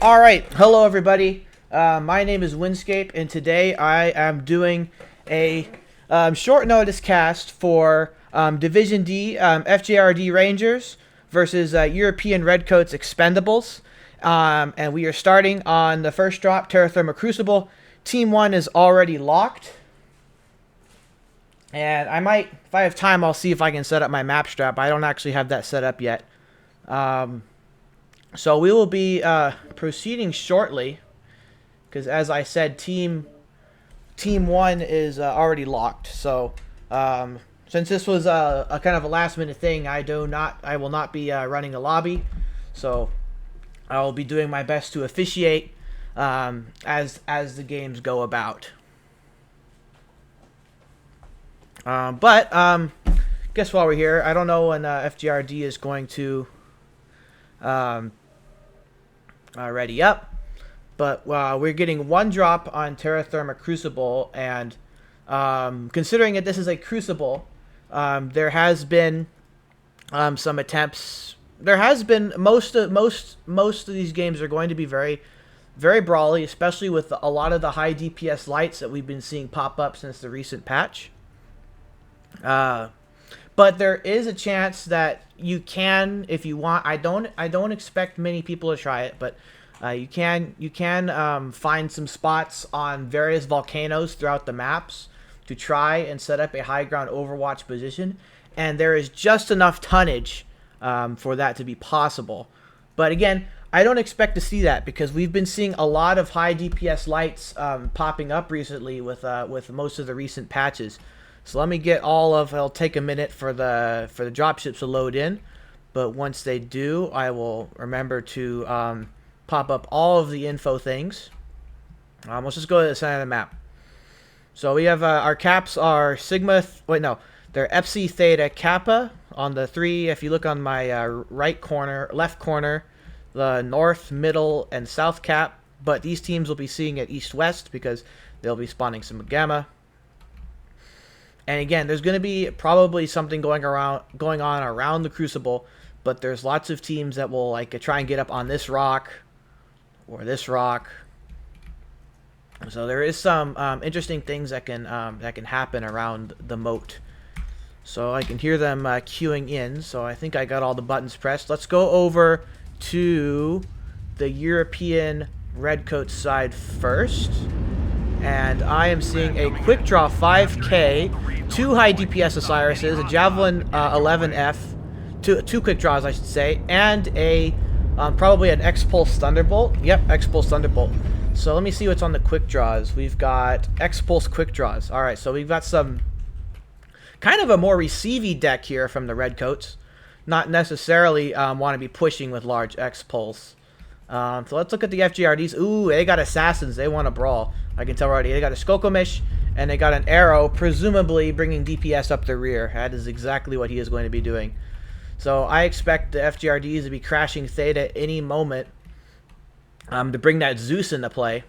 All right, hello everybody. My name is Windscape, and today I am doing a short notice cast for Division D FJRD Rangers versus European Redcoats Expendables. And we are starting on the first drop, Terra Therma Crucible. Team 1 is already locked. And I might, if I have time, I'll see if I can set up my map strap. I don't actually have that set up yet. So we will be proceeding shortly, because as I said, Team 1 is already locked. So since this was a kind of a last minute thing, I will not be running a lobby. So I will be doing my best to officiate as the games go about. But guess while we're here, I don't know when FJRD is going to ready up, but we're getting one drop on Terra Therma Crucible, and considering that this is a Crucible, there has been some attempts. There has been most of these games are going to be very, very brawly, especially with a lot of the high DPS lights that we've been seeing pop up since the recent patch. But there is a chance that you can, if you want. I don't expect many people to try it, but you can find some spots on various volcanoes throughout the maps to try and set up a high ground Overwatch position, and there is just enough tonnage for that to be possible. But again, I don't expect to see that because we've been seeing a lot of high DPS lights popping up recently with most of the recent patches. So let me get it'll take a minute for the dropships to load in, but once they do, I will remember to pop up all of the info things. Let's just go to the center of the map. So we have our caps are Sigma, they're Epsi, Theta, Kappa on the 3. If you look on my left corner, the north, middle, and south cap, but these teams will be seeing it east-west because they'll be spawning some Gamma. And again, there's going to be probably something going on around the Crucible, but there's lots of teams that will try and get up on this rock or this rock. So there is some interesting things that can happen around the moat. So I can hear them queuing in. So I think I got all the buttons pressed. Let's go over to the European Redcoats side first. And I am seeing a quick draw 5K, 2 high DPS Osiris's, a Javelin 11F, two quick draws I should say, and a probably an X-Pulse Thunderbolt. Yep, X-Pulse Thunderbolt. So let me see what's on the quick draws. We've got X-Pulse quick draws. All right, so we've got some kind of a more receivey deck here from the Redcoats. Not necessarily want to be pushing with large X-Pulse. So let's look at the FJRDs. Ooh, they got Assassins. They want to brawl. I can tell already. They got a Skokomish, and they got an Arrow, presumably bringing DPS up the rear. That is exactly what he is going to be doing. So I expect the FJRDs to be crashing Theta any moment to bring that Zeus into play,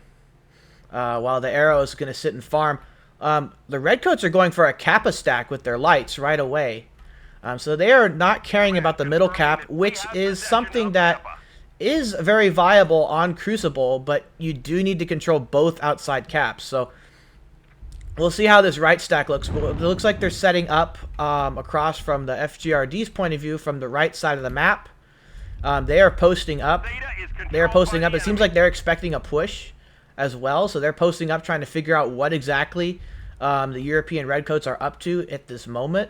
while the Arrow is going to sit and farm. The Redcoats are going for a Kappa stack with their lights right away. So they are not caring about the middle cap, which is something that is very viable on Crucible, but you do need to control both outside caps. So we'll see how this right stack looks. It looks like they're setting up across from the FGRD's point of view from the right side of the map. They are posting up. It seems like they're expecting a push as well. So they're posting up, trying to figure out what exactly the European Redcoats are up to at this moment.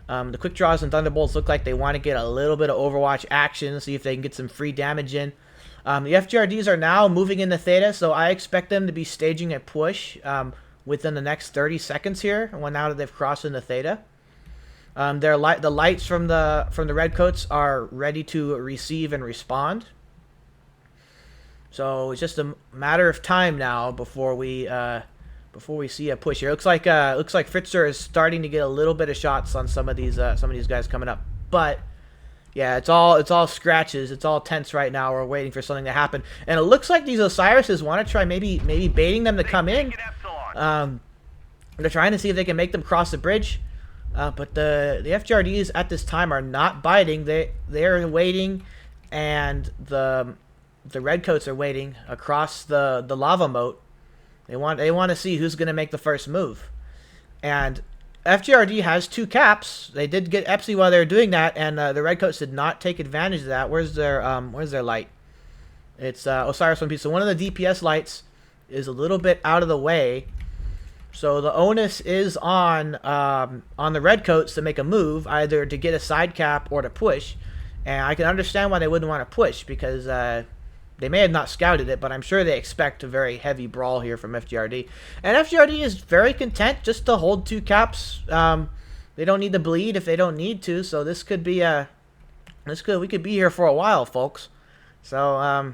The quick draws and Thunderbolts look like they want to get a little bit of Overwatch action, see if they can get some free damage in. The FGRDs are now moving into Theta, so I expect them to be staging a push within the next 30 seconds here, now that they've crossed into Theta. The lights from the Redcoats are ready to receive and respond. So it's just a matter of time now before we see a push here. Looks like Fritzer is starting to get a little bit of shots on some of these guys coming up, but yeah, it's all scratches. It's all tense right now. We're waiting for something to happen, and it looks like these Osirises want to try maybe baiting them to come in. They're trying to see if they can make them cross the bridge, but the FJRDs at this time are not biting. They're waiting, and the the Redcoats are waiting across the lava moat. They want to see who's going to make the first move. And FJRD has 2 caps. They did get Epsi while they were doing that, and the Redcoats did not take advantage of that. Where's their light? It's Osiris one piece. So one of the DPS lights is a little bit out of the way. So the onus is on the Redcoats to make a move, either to get a side cap or to push. And I can understand why they wouldn't want to push, because they may have not scouted it, but I'm sure they expect a very heavy brawl here from FJRD. And FJRD is very content just to hold 2 caps. They don't need to bleed if they don't need to, so this could be we could be here for a while, folks. So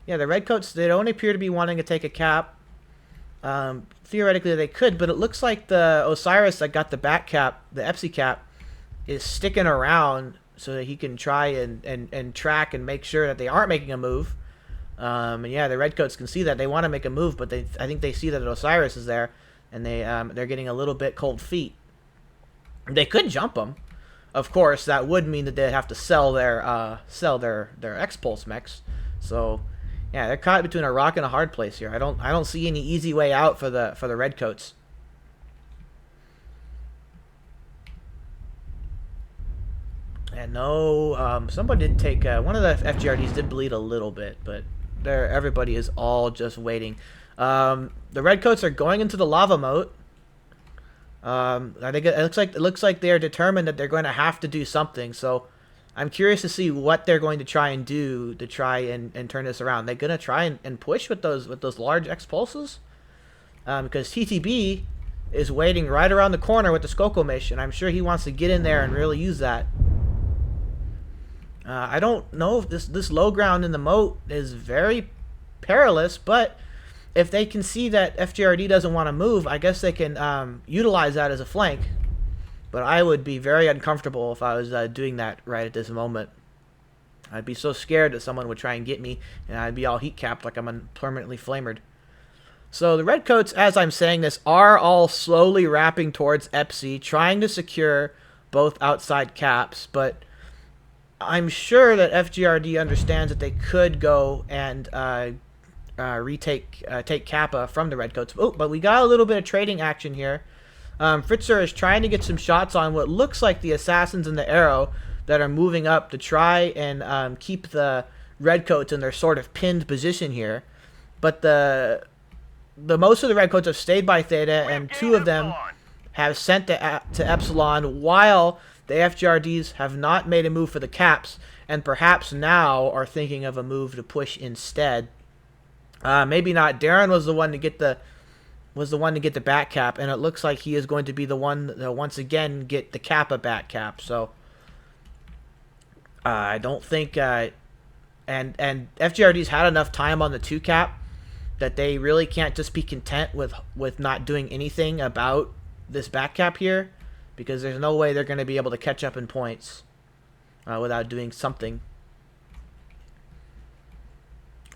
yeah, the Redcoats, they don't appear to be wanting to take a cap. Theoretically they could, but it looks like the Osiris that got the back cap, the Epsi cap, is sticking around so that he can try and track and make sure that they aren't making a move. And yeah, the Redcoats can see that they want to make a move, but I think they see that Osiris is there, and they're getting a little bit cold feet. They could jump him, of course. That would mean that they'd have to sell their X-Pulse mechs. So yeah, they're caught between a rock and a hard place here. I don't see any easy way out for the Redcoats. And no, somebody did take one of the FGRDs did bleed a little bit, but everybody is all just waiting. The Redcoats are going into the lava moat. I think it looks like they are determined that they're going to have to do something. So I'm curious to see what they're going to try and do to try and turn this around. They're going to try and push with those large X pulses, because TTB is waiting right around the corner with the Skokomish, and I'm sure he wants to get in there and really use that. I don't know if this low ground in the moat is very perilous, but if they can see that FJRD doesn't want to move, I guess they can utilize that as a flank. But I would be very uncomfortable if I was doing that right at this moment. I'd be so scared that someone would try and get me, and I'd be all heat capped like I'm permanently flamered. So the Redcoats, as I'm saying this, are all slowly wrapping towards Epsi, trying to secure both outside caps, but I'm sure that FGRD understands that they could go and take Kappa from the Redcoats. Oh, but we got a little bit of trading action here. Fritzer is trying to get some shots on what looks like the assassins and the arrow that are moving up to try and keep the Redcoats in their sort of pinned position here. But the most of the Redcoats have stayed by Theta, and 2 of them have sent to Epsilon, while the FGRDs have not made a move for the caps, and perhaps now are thinking of a move to push instead. Maybe not. Darren was the one to get the back cap, and it looks like he is going to be the one that once again get the Kappa back cap. So I don't think and FGRD's had enough time on the 2 cap that they really can't just be content with not doing anything about this back cap here, because there's no way they're going to be able to catch up in points without doing something.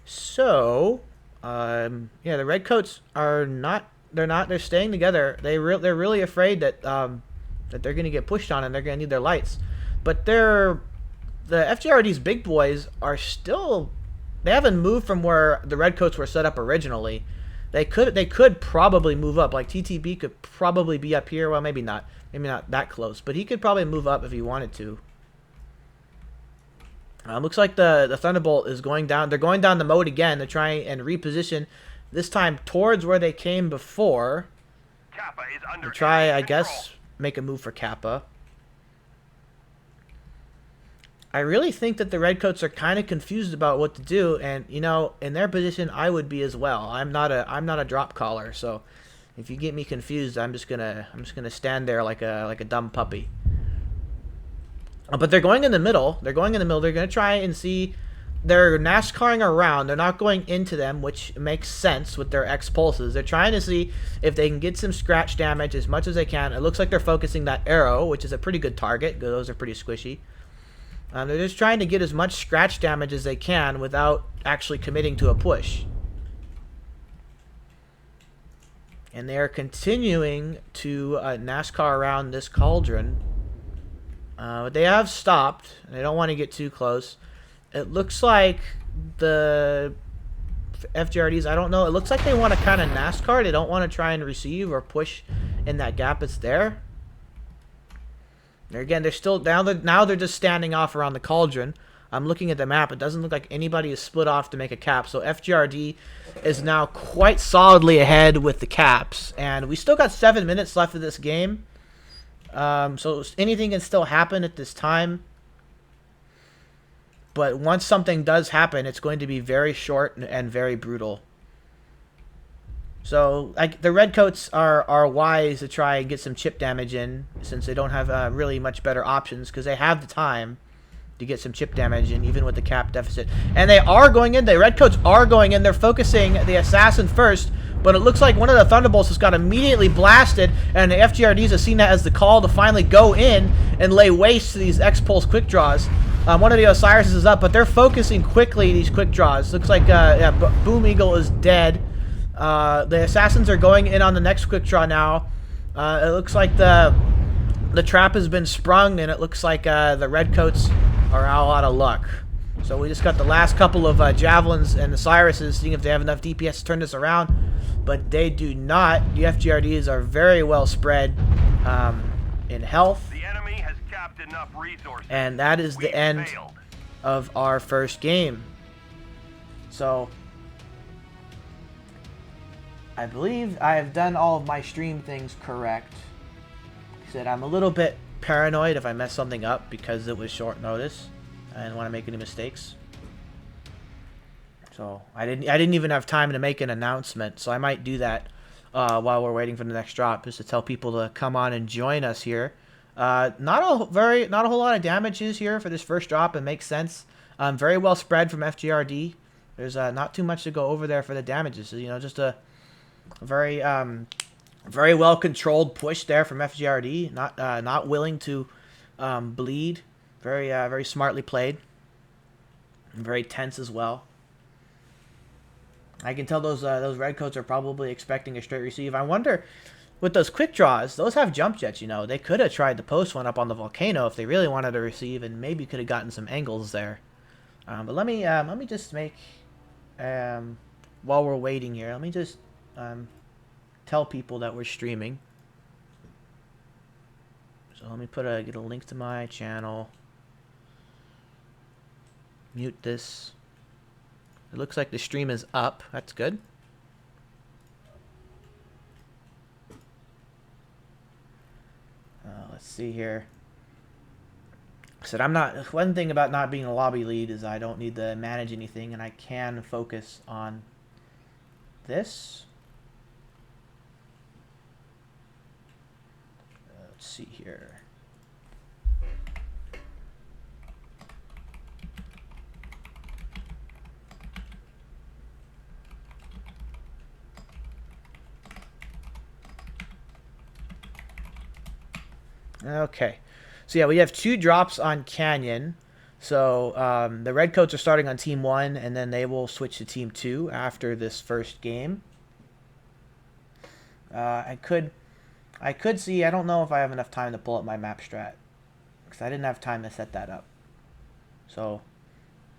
So yeah, the Redcoats are not. They're staying together. They're really afraid that that they're going to get pushed on, and they're going to need their lights. But the FGRD's big boys are still. They haven't moved from where the Redcoats were set up originally. They could probably move up. Like TTB could probably be up here. Well, maybe not. Maybe not that close. But he could probably move up if he wanted to. Looks like the Thunderbolt is going down. They're going down the moat again to try and reposition, this time towards where they came before. Kappa is under to try, I control. guess, make a move for Kappa. I really think that the Redcoats are kind of confused about what to do, and you know, in their position, I would be as well. I'm not a drop caller, so if you get me confused, I'm just gonna stand there like a dumb puppy. But they're going in the middle. They're going to try and see. They're NASCARing around. They're not going into them, which makes sense with their X pulses. They're trying to see if they can get some scratch damage as much as they can. It looks like they're focusing that arrow, which is a pretty good target. Those are pretty squishy. They're just trying to get as much scratch damage as they can without actually committing to a push. And they are continuing to NASCAR around this cauldron. But they have stopped. They don't want to get too close. It looks like the FJRDs, I don't know. It looks like they want to kind of NASCAR. They don't want to try and receive or push in that gap that's there. Again, they're still now they're just standing off around the cauldron. I'm looking at the map. It doesn't look like anybody is split off to make a cap. So FJRD is now quite solidly ahead with the caps. And we still got 7 minutes left of this game. So anything can still happen at this time. But once something does happen, it's going to be very short and very brutal. So like the Redcoats are wise to try and get some chip damage in, since they don't have really much better options, because they have the time to get some chip damage in, even with the cap deficit. And they are going in. The Redcoats are going in. They're focusing the assassin first, but it looks like one of the Thunderbolts just got immediately blasted, and the FJRDs have seen that as the call to finally go in and lay waste to these X-Pulse quick draws. One of the Osiris is up, but they're focusing quickly these quick draws. Looks like yeah, Boom Eagle is dead. The assassins are going in on the next quick draw now. It looks like the trap has been sprung, and it looks like the Redcoats are all out of luck. So we just got the last couple of Javelins and the Osiris, seeing if they have enough DPS to turn this around, but they do not. The FJRDs are very well spread in health. The enemy has capped enough resources. And that is the end of our first game. So I believe I have done all of my stream things correct. Like I said, I'm a little bit paranoid if I mess something up because it was short notice. I didn't want to make any mistakes. So I didn't even have time to make an announcement. So I might do that while we're waiting for the next drop, just to tell people to come on and join us here. Not a whole lot of damages here for this first drop. It makes sense. Very well spread from FJRD. There's not too much to go over there for the damages. So, you know, just a very very well controlled push there from FJRD. Not willing to bleed. Very smartly played. And very tense as well. I can tell those Redcoats are probably expecting a straight receive. I wonder, with those quick draws, those have jump jets, you know. They could have tried to post one up on the volcano if they really wanted to receive, and maybe could have gotten some angles there. But let me just make, while we're waiting here, let me just tell people that we're streaming. So let me get a link to my channel. Mute this. It looks like the stream is up. That's good. Let's see here. So I'm not. One thing about not being a lobby lead is I don't need to manage anything, and I can focus on this. Let's see here. Okay, so yeah, we have 2 drops on Canyon. So the Redcoats are starting on Team 1, and then they will switch to Team 2 after this first game. I could see, I don't know if I have enough time to pull up my map strat, because I didn't have time to set that up. So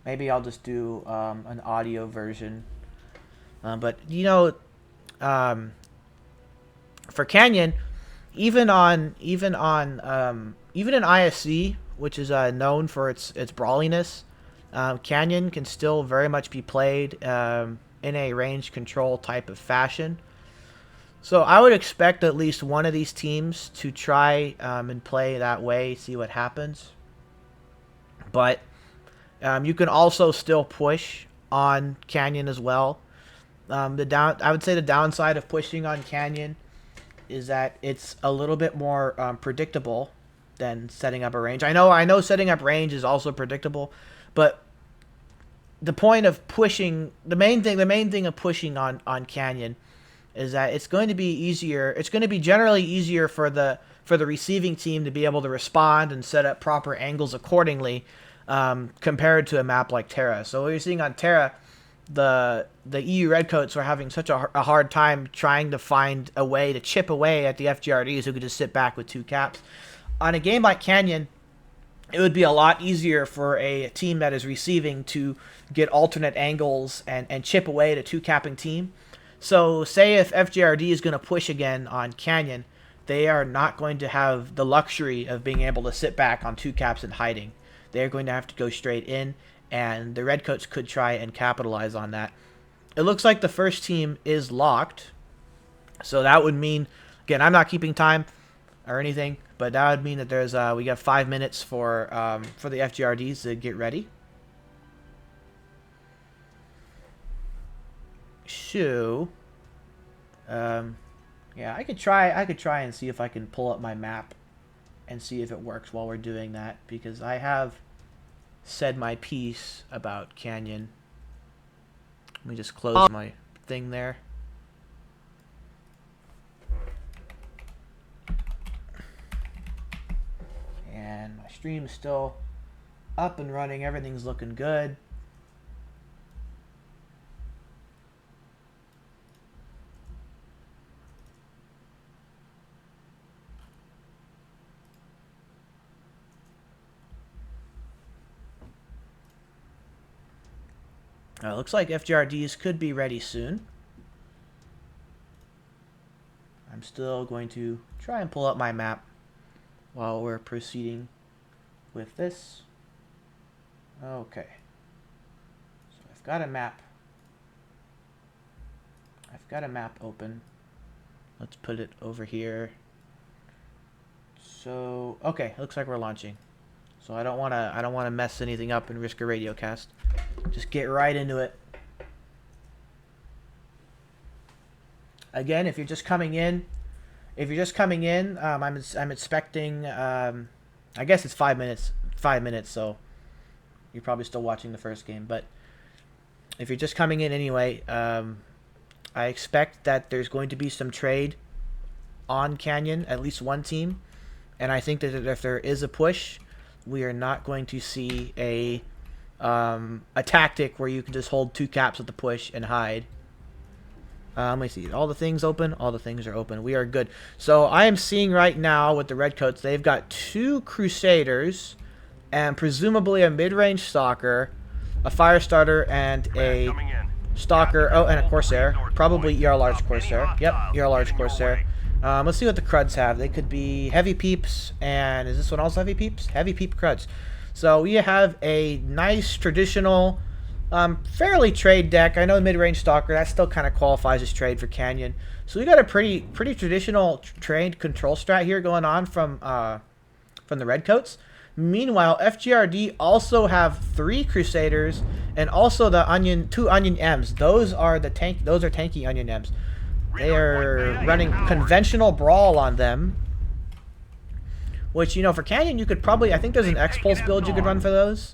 maybe I'll just do an audio version. But you know, for Canyon, even in ISC, which is known for its brawliness, Canyon can still very much be played in a range control type of fashion. So I would expect at least one of these teams to try and play that way, see what happens. But you can also still push on Canyon as well. I would say the downside of pushing on Canyon is that it's a little bit more predictable than setting up a range. I know setting up range is also predictable, but the point of pushing, the main thing of pushing on Canyon is that it's going to be easier. It's going to be generally easier for the receiving team to be able to respond and set up proper angles accordingly, compared to a map like Terra. So what you're seeing on Terra, the EU Redcoats were having such a hard time trying to find a way to chip away at the FJRDs who could just sit back with 2 caps. On a game like Canyon, it would be a lot easier for a team that is receiving to get alternate angles and chip away at a two-capping team. So say if FJRD is going to push again on Canyon, they are not going to have the luxury of being able to sit back on two caps and hiding. They're going to have to go straight in, and the Redcoats could try and capitalize on that. It looks like the first team is locked, so that would mean, again, I'm not keeping time or anything, but that would mean that there's we got 5 minutes for the FGRDs to get ready. So, yeah, I could try and see if I can pull up my map and see if it works while we're doing that, because I have said my piece about Canyon. Let me just close my thing there. And my stream is still up and running. Everything's looking good. Looks like FGRDs could be ready soon. I'm still going to try and pull up my map while we're proceeding with this. Okay. So I've got a map. I've got a map open. Let's put it over here. So, okay, looks like we're launching. So I don't want to mess anything up and risk a radio cast. Just get right into it. Again, if you're just coming in, I'm expecting. I guess it's 5 minutes. 5 minutes, so you're probably still watching the first game. But if you're just coming in anyway, I expect that there's going to be some trade on Canyon, at least one team, and I think that if there is a push, we are not going to see a tactic where you can just hold two caps at the push and hide. Let me see. All the things open. All the things are open. We are good. So I am seeing right now with the Redcoats, they've got 2 Crusaders and presumably a mid-range Stalker, a Firestarter, and a Stalker. Oh, and a Corsair. Probably ER Large Corsair. Yep, ER Large Corsair. Let's see what the Cruds have. They could be Heavy Peeps, and is this one also Heavy Peeps? Heavy Peep Cruds. So we have a nice traditional, fairly trade deck. I know mid-range Stalker, that still kind of qualifies as trade for Canyon. So we got a pretty traditional trade control strat here going on from the Redcoats. Meanwhile, FGRD also have 3 Crusaders and also the 2 Onion M's. Those are tanky Onion M's. They are running conventional Brawl on them, which, you know, for Canyon, you could probably, I think there's an X-Pulse build you could run for those.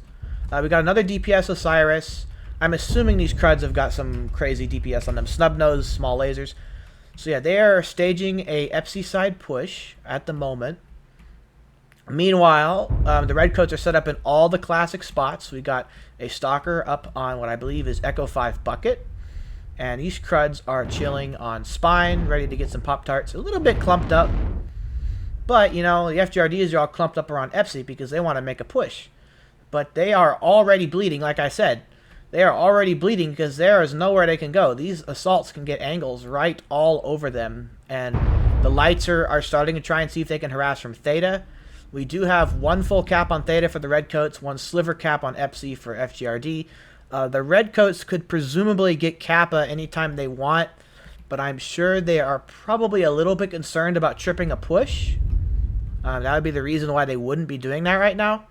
We got another DPS Osiris. I'm assuming these Cruds have got some crazy DPS on them. Snub nose, small lasers. So yeah, they are staging a EPSI side push at the moment. Meanwhile, the Redcoats are set up in all the classic spots. We got a Stalker up on what I believe is Echo 5 Bucket. And these Cruds are chilling on Spine, ready to get some Pop-Tarts. A little bit clumped up. But, you know, the FGRDs are all clumped up around EPSI because they want to make a push. But they are already bleeding, like I said. They are already bleeding because there is nowhere they can go. These assaults can get angles right all over them. And the Lights are starting to try and see if they can harass from Theta. We do have 1 full cap on Theta for the Redcoats, 1 sliver cap on EPSI for FGRD. The Redcoats could presumably get Kappa anytime they want, but I'm sure they are probably a little bit concerned about tripping a push. That would be the reason why they wouldn't be doing that right now.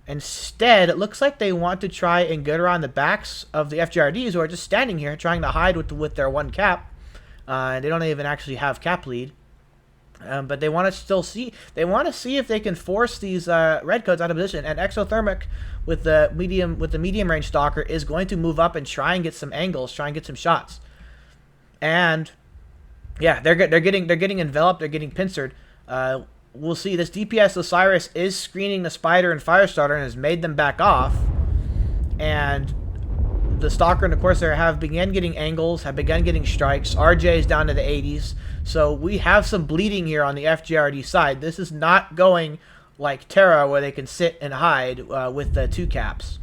Instead, it looks like they want to try and get around the backs of the FGRDs, who are just standing here trying to hide with their 1 cap. They don't even actually have cap lead. But they want to still see. They want to see if they can force these Redcoats out of position. And Exothermic with the medium range Stalker is going to move up and try and get some angles, try and get some shots. And yeah, they're getting enveloped. They're getting pincered. We'll see. This DPS Osiris is screening the Spider and Firestarter and has made them back off. And the Stalker and the Corsair have begun getting angles, have begun getting strikes. RJ is down to the 80s. So we have some bleeding here on the FGRD side. This is not going like Terra, where they can sit and hide with the 2 caps.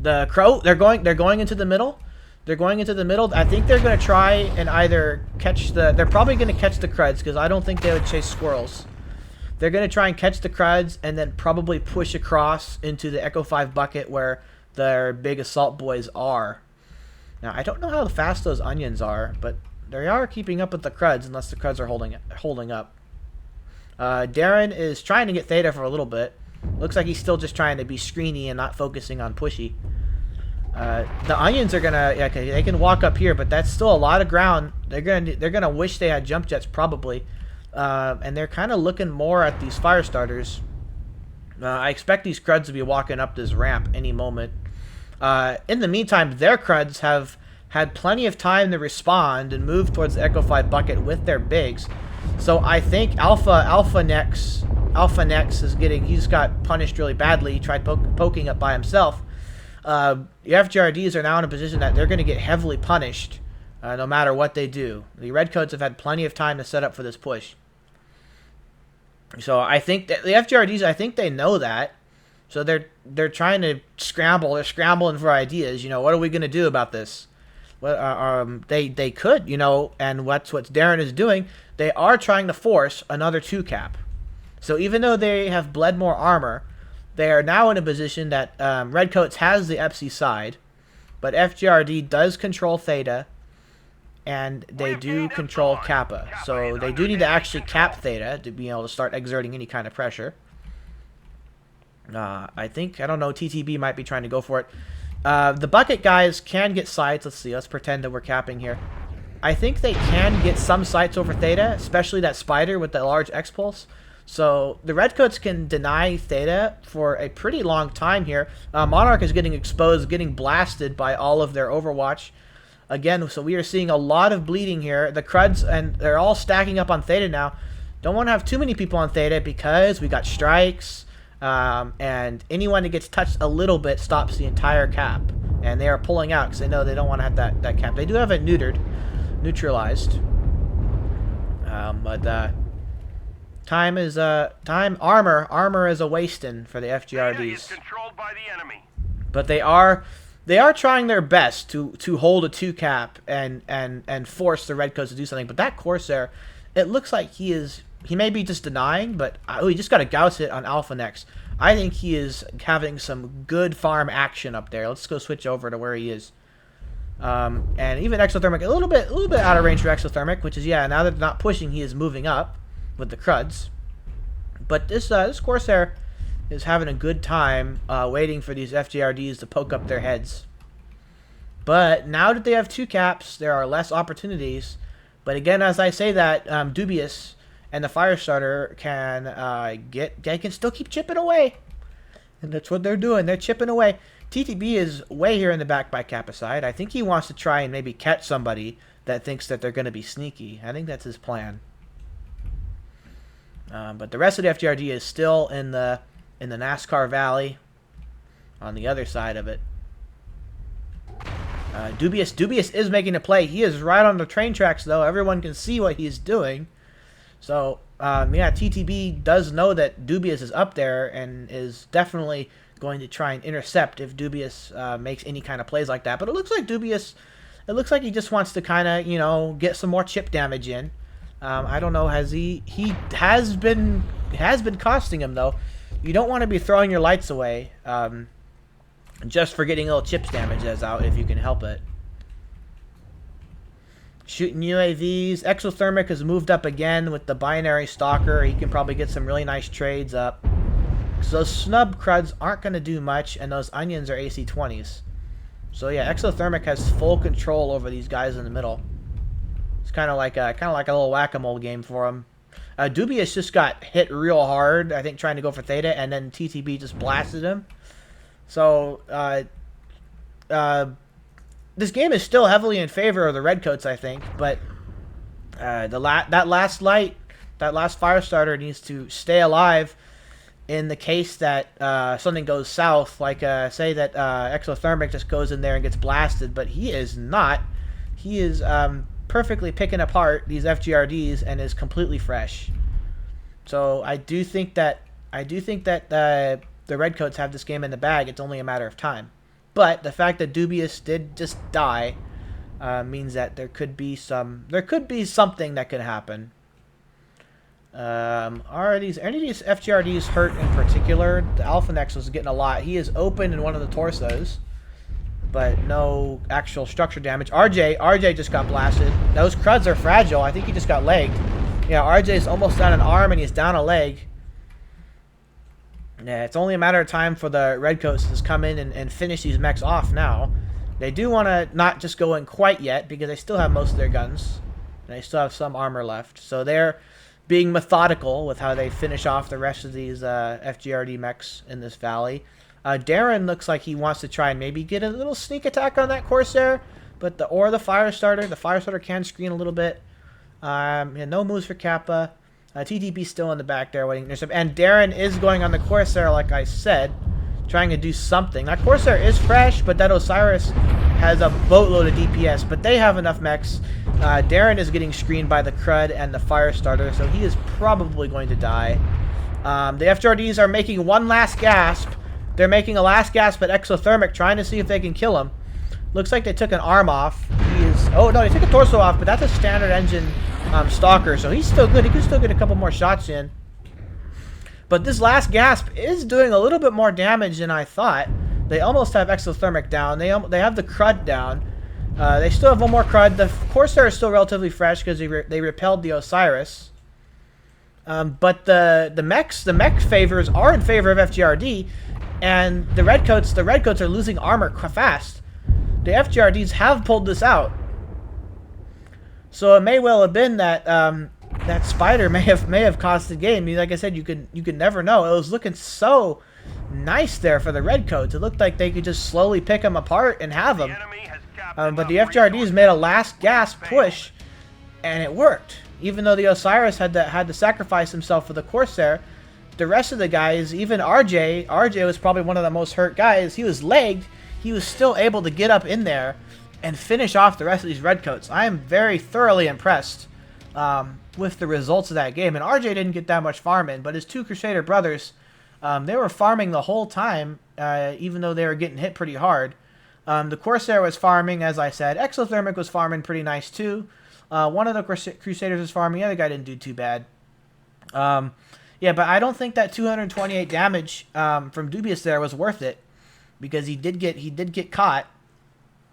The Crow, they're going into the middle. They're going into the middle. I think they're going to try and either catch the... They're probably going to catch the Cruds, because I don't think they would chase squirrels. They're going to try and catch the Cruds and then probably push across into the Echo 5 bucket where their big assault boys are. Now, I don't know how fast those onions are, but they are keeping up with the Cruds, unless the Cruds are holding up. Darren is trying to get Theta for a little bit. Looks like he's still just trying to be screeny and not focusing on pushy. The onions are gonna, yeah, they can walk up here, but that's still a lot of ground. They're gonna wish they had jump jets probably, and they're kind of looking more at these fire starters. I expect these Cruds to be walking up this ramp any moment. In the meantime, their Cruds have had plenty of time to respond and move towards the Echo 5 bucket with their bigs. So I think Alpha Nex is getting, he just got punished really badly. He tried poking up by himself. The FJRDs are now in a position that they're going to get heavily punished no matter what they do. The Redcoats have had plenty of time to set up for this push. So I think that the FJRDs, I think they know that. So they're trying to scramble. They're scrambling for ideas. You know, what are we going to do about this? Well, they could, you know, and what Darren is doing. They are trying to force another 2 cap. So even though they have bled more armor, they are now in a position that Redcoats has the FC side, but FJRD does control Theta, and they do control Kappa. So they do need to actually cap Theta to be able to start exerting any kind of pressure. I don't know, TTB might be trying to go for it. The bucket guys can get sights. Let's see, let's pretend that we're capping here. I think they can get some sights over Theta, especially that spider with the large X-Pulse. So the Redcoats can deny Theta for a pretty long time here. Monarch is getting exposed, getting blasted by all of their Overwatch. Again, so we are seeing a lot of bleeding here. The Cruds, and they're all stacking up on Theta now. Don't want to have too many people on Theta because we got strikes. And anyone that gets touched a little bit stops the entire cap. And they are pulling out because they know they don't want to have that cap. They do have it neutralized. But time is armor is a wasting for the FJRDs. Controlled by the enemy. But they are trying their best to hold a 2 cap and force the Redcoats to do something. But that Corsair, it looks like he may be just denying, but he just got a Gauss hit on Alpha Nex. I think he is having some good farm action up there. Let's go switch over to where he is. And even Exothermic, a little bit out of range for Exothermic, which is, yeah, now that they're not pushing, he is moving up with the Cruds. But this Corsair is having a good time waiting for these FJRDs to poke up their heads. But now that they have 2 caps, there are less opportunities. But again, as I say that, Dubious and the Firestarter can still keep chipping away. And that's what they're doing. They're chipping away. TTB is way here in the back by Kappa side. I think he wants to try and maybe catch somebody that thinks that they're going to be sneaky. I think that's his plan. But the rest of the FJRD is still in the NASCAR Valley on the other side of it. Dubious is making a play. He is right on the train tracks, though. Everyone can see what he's doing. So, yeah, TTB does know that Dubious is up there and is definitely going to try and intercept if Dubious makes any kind of plays like that. But it looks like Dubious, it looks like he just wants to kind of, you know, get some more chip damage in. I don't know, he has been costing him, though. You don't want to be throwing your lights away just for getting a little chips damage as out if you can help it. Shooting UAVs. Exothermic has moved up again with the binary stalker. He can probably get some really nice trades up. So those snub Cruds aren't going to do much, and those onions are AC-20s. So yeah, Exothermic has full control over these guys in the middle. It's kind of like a little whack-a-mole game for him. Dubious just got hit real hard, I think, trying to go for Theta, and then TTB just blasted him. So this game is still heavily in favor of the Redcoats, I think, but that last Firestarter needs to stay alive in the case that something goes south, like say that Exothermic just goes in there and gets blasted, but he is not. He is perfectly picking apart these FJRDs and is completely fresh. So I do think that the Redcoats have this game in the bag. It's only a matter of time. But the fact that Dubious did just die means that there could be something that could happen. Are any of these FJRDs hurt in particular? The Alpha Nex was getting a lot. He is open in one of the torsos, but no actual structure damage. RJ just got blasted. Those cruds are fragile. I think he just got legged. Yeah, RJ's almost down an arm and he's down a leg. Yeah, it's only a matter of time for the Redcoats to just come in and finish these mechs off now. They do want to not just go in quite yet because they still have most of their guns. And they still have some armor left. So they're being methodical with how they finish off the rest of these FJRD mechs in this valley. Darren looks like he wants to try and maybe get a little sneak attack on that Corsair. But the Firestarter can screen a little bit. Yeah, no moves for Kappa. TTP's still in the back there waiting. And Darren is going on the Corsair, like I said, trying to do something. That Corsair is fresh, but that Osiris has a boatload of DPS. But they have enough mechs. Darren is getting screened by the Crud and the Firestarter, so he is probably going to die. The FJRDs are making one last gasp. They're making a last gasp at Exothermic, trying to see if they can kill him. Looks like they took an arm off. Oh no, they took a torso off, but that's a standard engine Stalker, so he's still good. He can still get a couple more shots in. But this last gasp is doing a little bit more damage than I thought. They almost have Exothermic down. They have the Crud down. They still have one more Crud. The Corsair is still relatively fresh because they repelled the Osiris. But the mech favors are in favor of FJRD, and the Redcoats are losing armor fast. The FJRDs have pulled this out. So it may well have been that that spider may have cost the game. I mean, like I said, you could never know. It was looking so nice there for the Redcoats. It looked like they could just slowly pick them apart and have them. But the FJRDs made a last gasp push, and it worked. Even though the Osiris had to sacrifice himself for the Corsair, the rest of the guys, even RJ was probably one of the most hurt guys. He was legged. He was still able to get up in there and finish off the rest of these Redcoats. I am very thoroughly impressed with the results of that game. And RJ didn't get that much farm in, but his two Crusader brothers, they were farming the whole time, even though they were getting hit pretty hard. The Corsair was farming, as I said. Exothermic was farming pretty nice too. One of the Crusaders was farming. The other guy didn't do too bad. Yeah, but I don't think that 228 damage from Dubious there was worth it, because he did get caught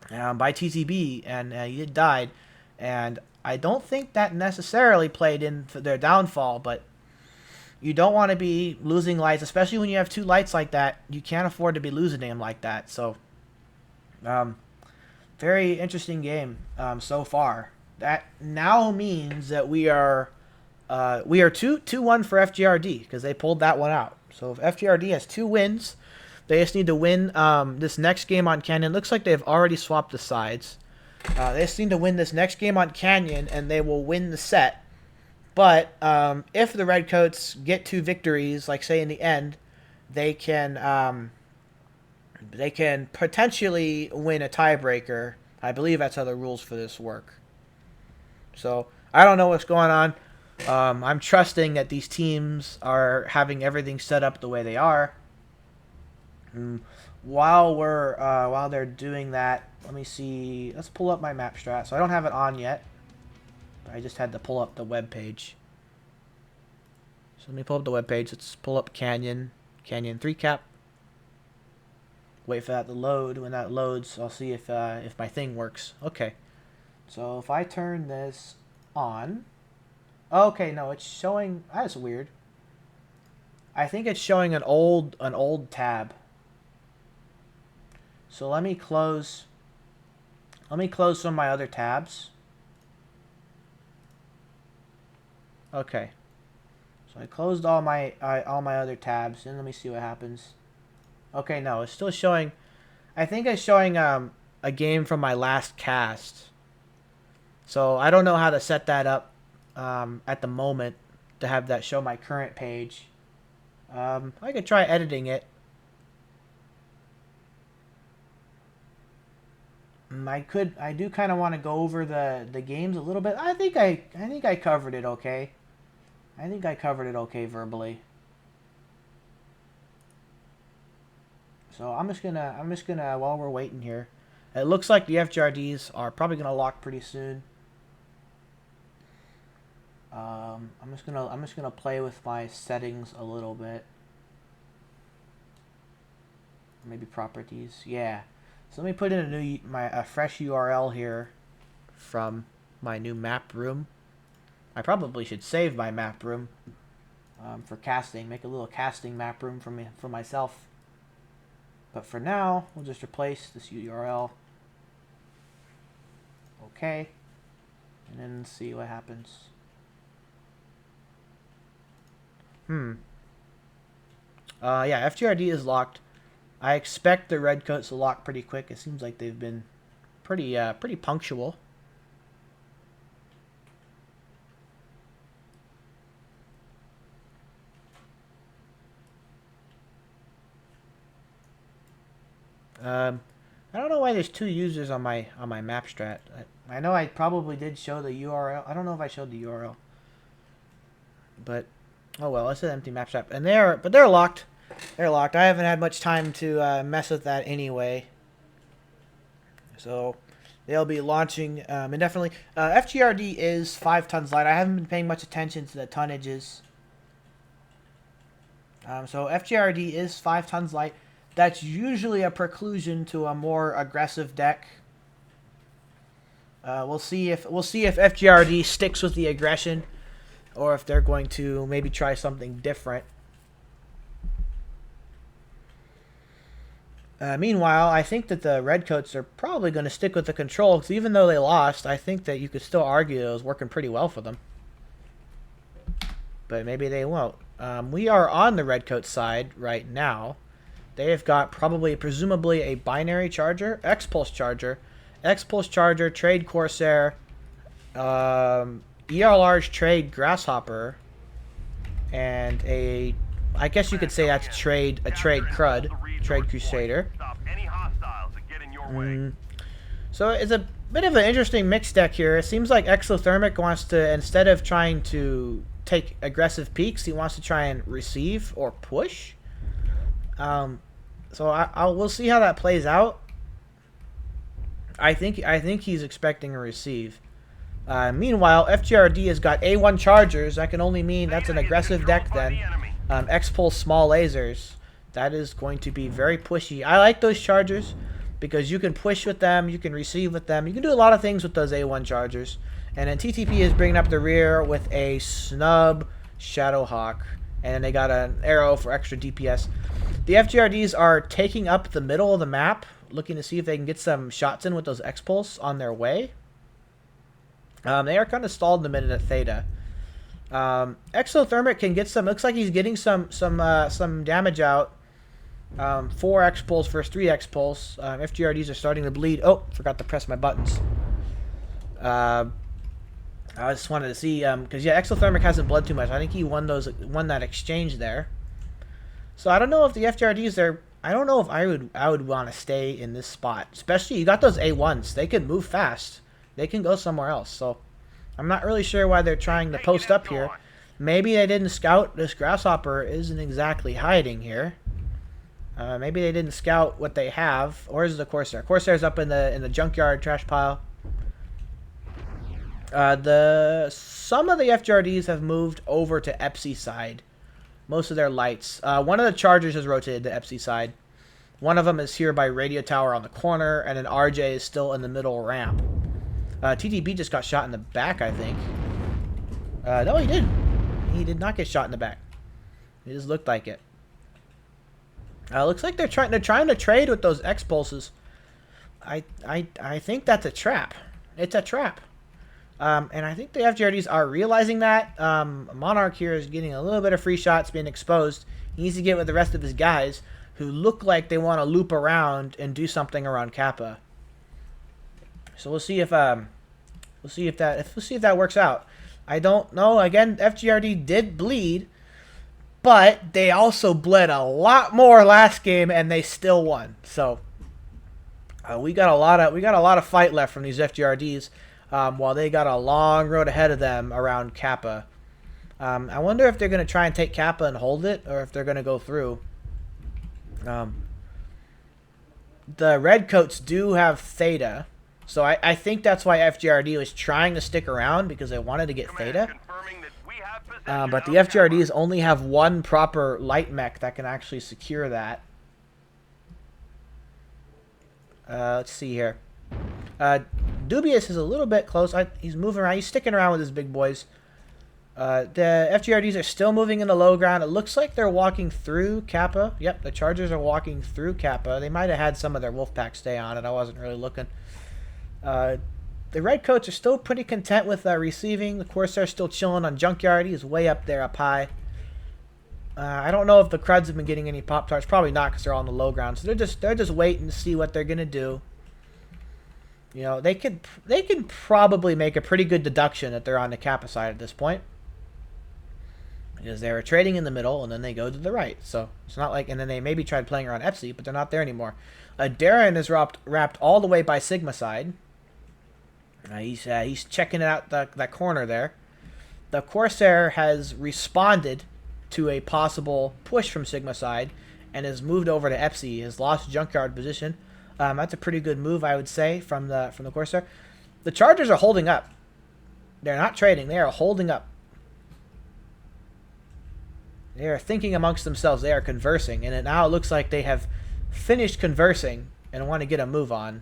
by TTB, and he died. And I don't think that necessarily played into their downfall, but you don't want to be losing lights, especially when you have two lights like that. You can't afford to be losing them like that. So, very interesting game so far. That now means that we are 2-1 for FJRD, because they pulled that one out. So if FJRD has 2 wins, they just need to win this next game on Canyon. Looks like they've already swapped the sides. They just need to win this next game on Canyon, and they will win the set. But if the Redcoats get 2 victories, like say in the end, they can potentially win a tiebreaker. I believe that's how the rules for this work. So I don't know what's going on. I'm trusting that these teams are having everything set up the way they are. While they're doing that, let me see. Let's pull up my map strat. So I don't have it on yet. I just had to pull up the web page. So let me pull up the web page. Let's pull up Canyon 3 cap. Wait for that to load. When that loads, I'll see if my thing works. Okay. So if I turn this on. Okay, no, it's showing. That's weird. I think it's showing an old tab. So let me close some of my other tabs. Okay. So I closed all my other tabs, and let me see what happens. Okay, no, it's still showing. I think it's showing a game from my last cast. So I don't know how to set that up at the moment to have that show my current page. I could try editing it. I do kind of want to go over the games a little bit. I think I covered it okay. I think I covered it okay verbally. So I'm just gonna while we're waiting here. It looks like the FJRDs are probably gonna lock pretty soon. I'm just gonna play with my settings a little bit. Maybe properties. Yeah. So let me put in a fresh URL here from my new map room. I probably should save my map room for casting. Make a little casting map room for myself. But for now, we'll just replace this URL. Okay. And then see what happens. Yeah, FJRD is locked. I expect the Redcoats to lock pretty quick. It seems like they've been pretty punctual. I don't know why there's 2 users on my map strat. I know I probably did show the URL. I don't know if I showed the URL. But oh well, it's an empty map strat, and they're locked. They're locked. I haven't had much time to mess with that anyway. So they'll be launching indefinitely. FJRD is 5 tons light. I haven't been paying much attention to the tonnages. So FJRD is 5 tons light. That's usually a preclusion to a more aggressive deck. We'll see if FJRD sticks with the aggression, or if they're going to maybe try something different. Meanwhile, I think that the Redcoats are probably going to stick with the control, because even though they lost, I think that you could still argue it was working pretty well for them. But maybe they won't. We are on the Redcoats side right now. They have got presumably a binary charger, X-Pulse charger, Trade Corsair, ER large Trade Grasshopper, and I guess you could say that's a Trade Crud, Trade Crusader. So it's a bit of an interesting mixed deck here. It seems like Exothermic wants to, instead of trying to take aggressive peaks, he wants to try and receive or push. So we'll see how that plays out. I think he's expecting a receive. Meanwhile, FJRD has got A1 chargers. That can only mean that's an aggressive deck then. X-Pulse small lasers. That is going to be very pushy. I like those chargers because you can push with them, you can receive with them, you can do a lot of things with those A1 chargers. And then TTP is bringing up the rear with a snub Shadowhawk, and they got an arrow for extra DPS. The FJRDs are taking up the middle of the map, looking to see if they can get some shots in with those X-Pulse on their way. They are kind of stalled in the minute at Theta. Exothermic can get some. Looks like he's getting some damage out. 4 X-Pulse versus 3 X-Pulse. FJRDs are starting to bleed. Oh, forgot to press my buttons. I just wanted to see because yeah, Exothermic hasn't bled too much. I think he won that exchange there. So I don't know if the FJRDs are. I don't know if I would want to stay in this spot. Especially you got those A1s. They can move fast. They can go somewhere else. So I'm not really sure why they're trying to post up here. Maybe they didn't scout. This Grasshopper isn't exactly hiding here. Maybe they didn't scout what they have. Or is it the Corsair? Corsair's up in the junkyard trash pile. Some of the FJRDs have moved over to Epsi side. Most of their lights. One of the chargers has rotated to Epsi side. One of them is here by Radio Tower on the corner, and then RJ is still in the middle ramp. TTB just got shot in the back, I think. No, he didn't. He did not get shot in the back. It just looked like it. Looks like they're trying to trade with those X-Pulses. I think that's a trap. It's a trap. And I think the FJRDs are realizing that. Monarch here is getting a little bit of free shots being exposed. He needs to get with the rest of his guys who look like they want to loop around and do something around Kappa. So we'll see if that works out. I don't know. Again, FJRD did bleed, but they also bled a lot more last game and they still won. So we got a lot of fight left from these FJRDs. While they got a long road ahead of them around Kappa. I wonder if they're going to try and take Kappa and hold it, or if they're going to go through. The Redcoats do have Theta, so I think that's why FJRD was trying to stick around, because they wanted to get Theta. But the FJRDs only have one proper light mech that can actually secure that. Let's see here. Dubious is a little bit close. He's moving around. He's sticking around with his big boys. The FJRDs are still moving in the low ground. It looks like they're walking through Kappa. Yep, the Chargers are walking through Kappa. They might have had some of their Wolfpack stay on it. I wasn't really looking. The Redcoats are still pretty content with receiving. The Corsair's still chilling on Junkyard. He's way up there, up high. I don't know if the Cruds have been getting any Pop-Tarts. Probably not, because they're on the low ground. So they're just waiting to see what they're gonna do. You know, they can probably make a pretty good deduction that they're on the Kappa side at this point, because they were trading in the middle and then they go to the right. So it's not like, and then they maybe tried playing around Epsi, but they're not there anymore. Darren is wrapped all the way by Sigma side. He's checking it out that corner there. The Corsair has responded to a possible push from Sigma side and has moved over to Epsi. He has lost Junkyard position. That's a pretty good move, I would say, from the Corsair. The Chargers are holding up. They're not trading. They are holding up. They are thinking amongst themselves. They are conversing, and now it looks like they have finished conversing and want to get a move on.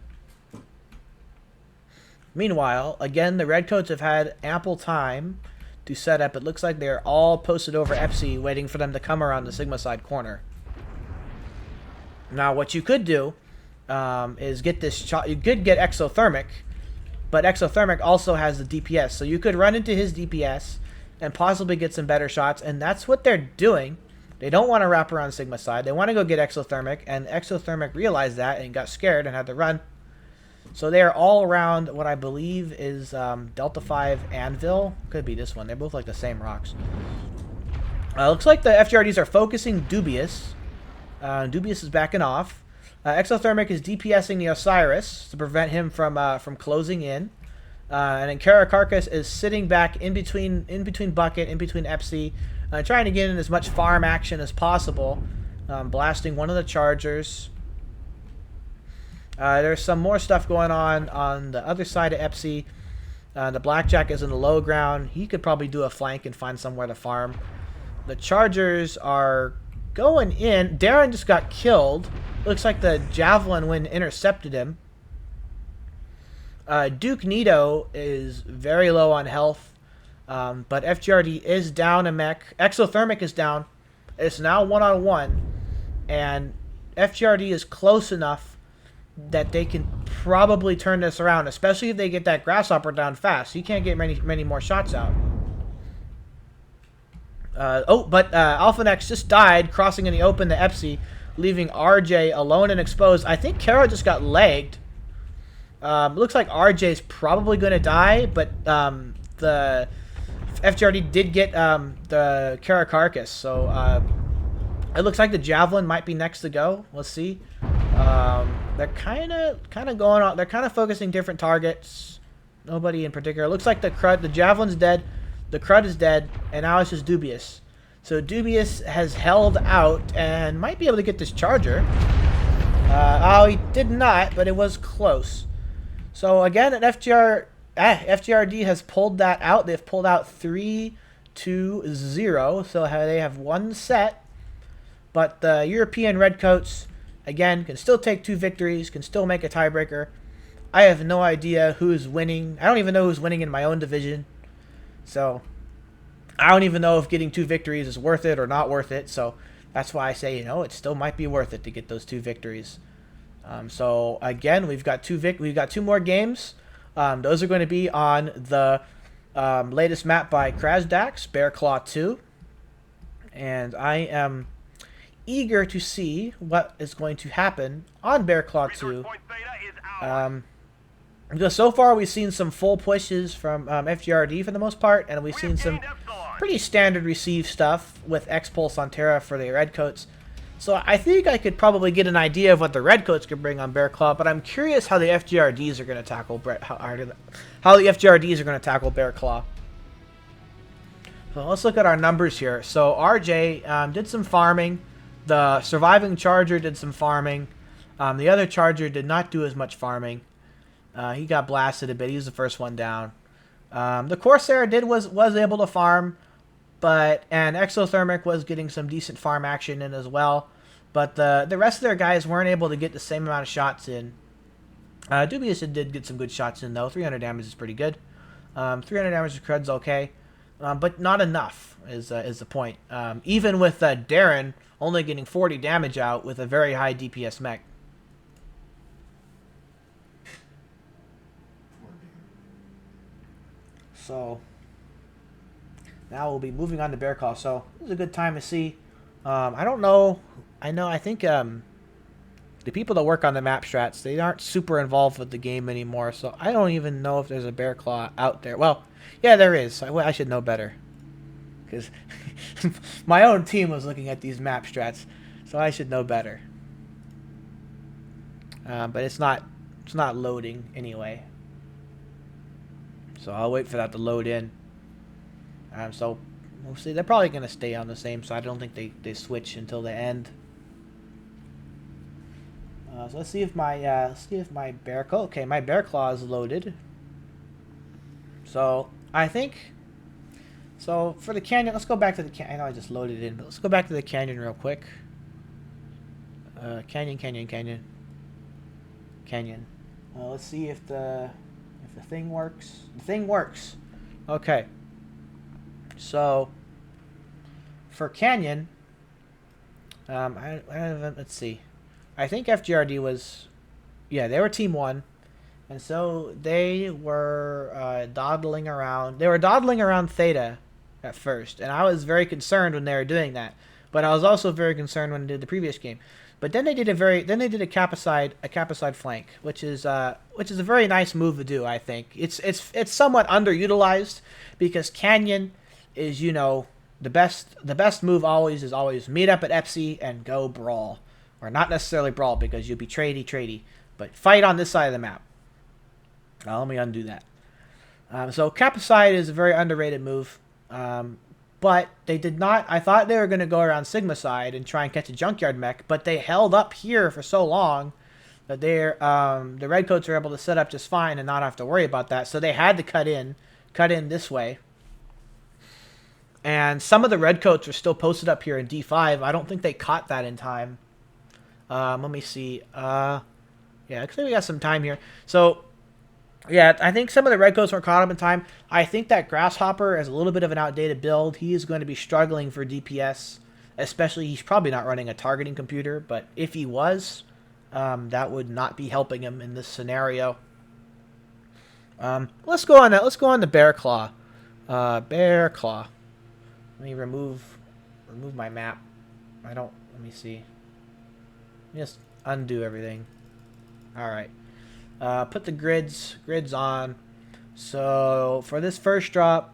Meanwhile, again, the Redcoats have had ample time to set up. It looks like they're all posted over Epsi, waiting for them to come around the Sigma side corner. Now, what you could do is get this shot. You could get Exothermic, but Exothermic also has the DPS, so you could run into his DPS and possibly get some better shots, and that's what they're doing. They don't want to wrap around Sigma side. They want to go get Exothermic, and Exothermic realized that and got scared and had to run. So they are all around what I believe is Delta 5 Anvil. Could be this one. They're both like the same rocks. Looks like the FJRDs are focusing Dubious. Dubious is backing off. Exothermic is DPSing the Osiris to prevent him from closing in. And then Karakarkas is sitting back in between Bucket, in between Epsi, trying to get in as much farm action as possible, blasting one of the Chargers. There's some more stuff going on the other side of Epsi. The Blackjack is in the low ground. He could probably do a flank and find somewhere to farm. The Chargers are going in. Darren just got killed. Looks like the Javelin wind intercepted him. Duke Nito is very low on health. But FJRD is down a mech. Exothermic is down. It's now 1-on-1. And FJRD is close enough that they can probably turn this around, especially if they get that Grasshopper down fast. He can't get many more shots out. But Alphanex just died, crossing in the open to Epsi, leaving RJ alone and exposed. I think Kara just got legged. Looks like RJ's probably going to die, but the FJRD did get the Karakarkas, so it looks like the Javelin might be next to go. Let's see. They're kind of going on. They're kind of focusing different targets. Nobody in particular. It looks like the Javelin's dead, the Crud is dead, and now it's just Dubious. So Dubious has held out and might be able to get this Charger. Oh, he did not, but it was close. So again, at FJRD has pulled that out. They've pulled out 3-2-0. So they have one set, but the European Redcoats, again, can still take 2 victories, can still make a tiebreaker. I have no idea who's winning. I don't even know who's winning in my own division. So I don't even know if getting 2 victories is worth it or not worth it. So that's why I say, it still might be worth it to get those 2 victories. So again, we've got 2 more games. Those are going to be on the latest map by Krasdax, Bear Claw 2. And I am eager to see what is going to happen on Bear Claw 2. Because so far we've seen some full pushes from FJRD for the most part, and we've seen some pretty standard receive stuff with X-Pulse on Terra for the Redcoats. So I think I could probably get an idea of what the Redcoats could bring on Bear Claw, but I'm curious how the FJRDs are going to tackle how the FJRDs are going to tackle Bear Claw. So let's look at our numbers here. So RJ did some farming. The surviving Charger did some farming. The other Charger did not do as much farming. He got blasted a bit. He was the first one down. The Corsair was able to farm, and Exothermic was getting some decent farm action in as well. But the rest of their guys weren't able to get the same amount of shots in. Dubious did get some good shots in though. 300 damage is pretty good. 300 damage to Crud's okay, but not enough is the point. Even with Darren only getting 40 damage out with a very high DPS mech. So now we'll be moving on to Bear Claw. So this is a good time to see. I don't know. I think the people that work on the map strats, they aren't super involved with the game anymore. So I don't even know if there's a Bear Claw out there. Well, yeah, there is. I should know better, because my own team was looking at these map strats, so I should know better. But it's not loading anyway. So I'll wait for that to load in. So we'll see. They're probably going to stay on the same side. I don't think they switch until the end. So let's see if my Bear Claw. Okay, my Bear Claw is loaded. So I think. So for the canyon, let's go back to the canyon. I know I just loaded in, but let's go back to the canyon real quick. Canyon. Let's see if the thing works. The thing works. Okay. So for canyon, let's see. I think FJRD was, yeah, they were team 1, and so they were dawdling around. They were dawdling around Theta at first, and I was very concerned when they were doing that. But I was also very concerned when they did the previous game. But then they did a Capicide flank, which is a very nice move to do. I think it's somewhat underutilized, because Canyon is, you know, the best move is always meet up at Epsi and go brawl, or not necessarily brawl because you'll be tradey, but fight on this side of the map. Now let me undo that. So Capicide is a very underrated move. But they did not. I thought they were going to go around Sigma side and try and catch a Junkyard mech, but they held up here for so long that the Redcoats were able to set up just fine and not have to worry about that. So they had to cut in this way. And some of the Redcoats are still posted up here in D5. I don't think they caught that in time. Let me see. Yeah, looks like we got some time here. So yeah, I think some of the Redcoats weren't caught up in time. I think that Grasshopper is a little bit of an outdated build. He is going to be struggling for DPS, especially he's probably not running a targeting computer, but if he was, that would not be helping him in this scenario. Let's go on to Bear Claw. Bear Claw. Let me remove my map. Let me see. Let me just undo everything. All right. Put the grids on. So for this first drop,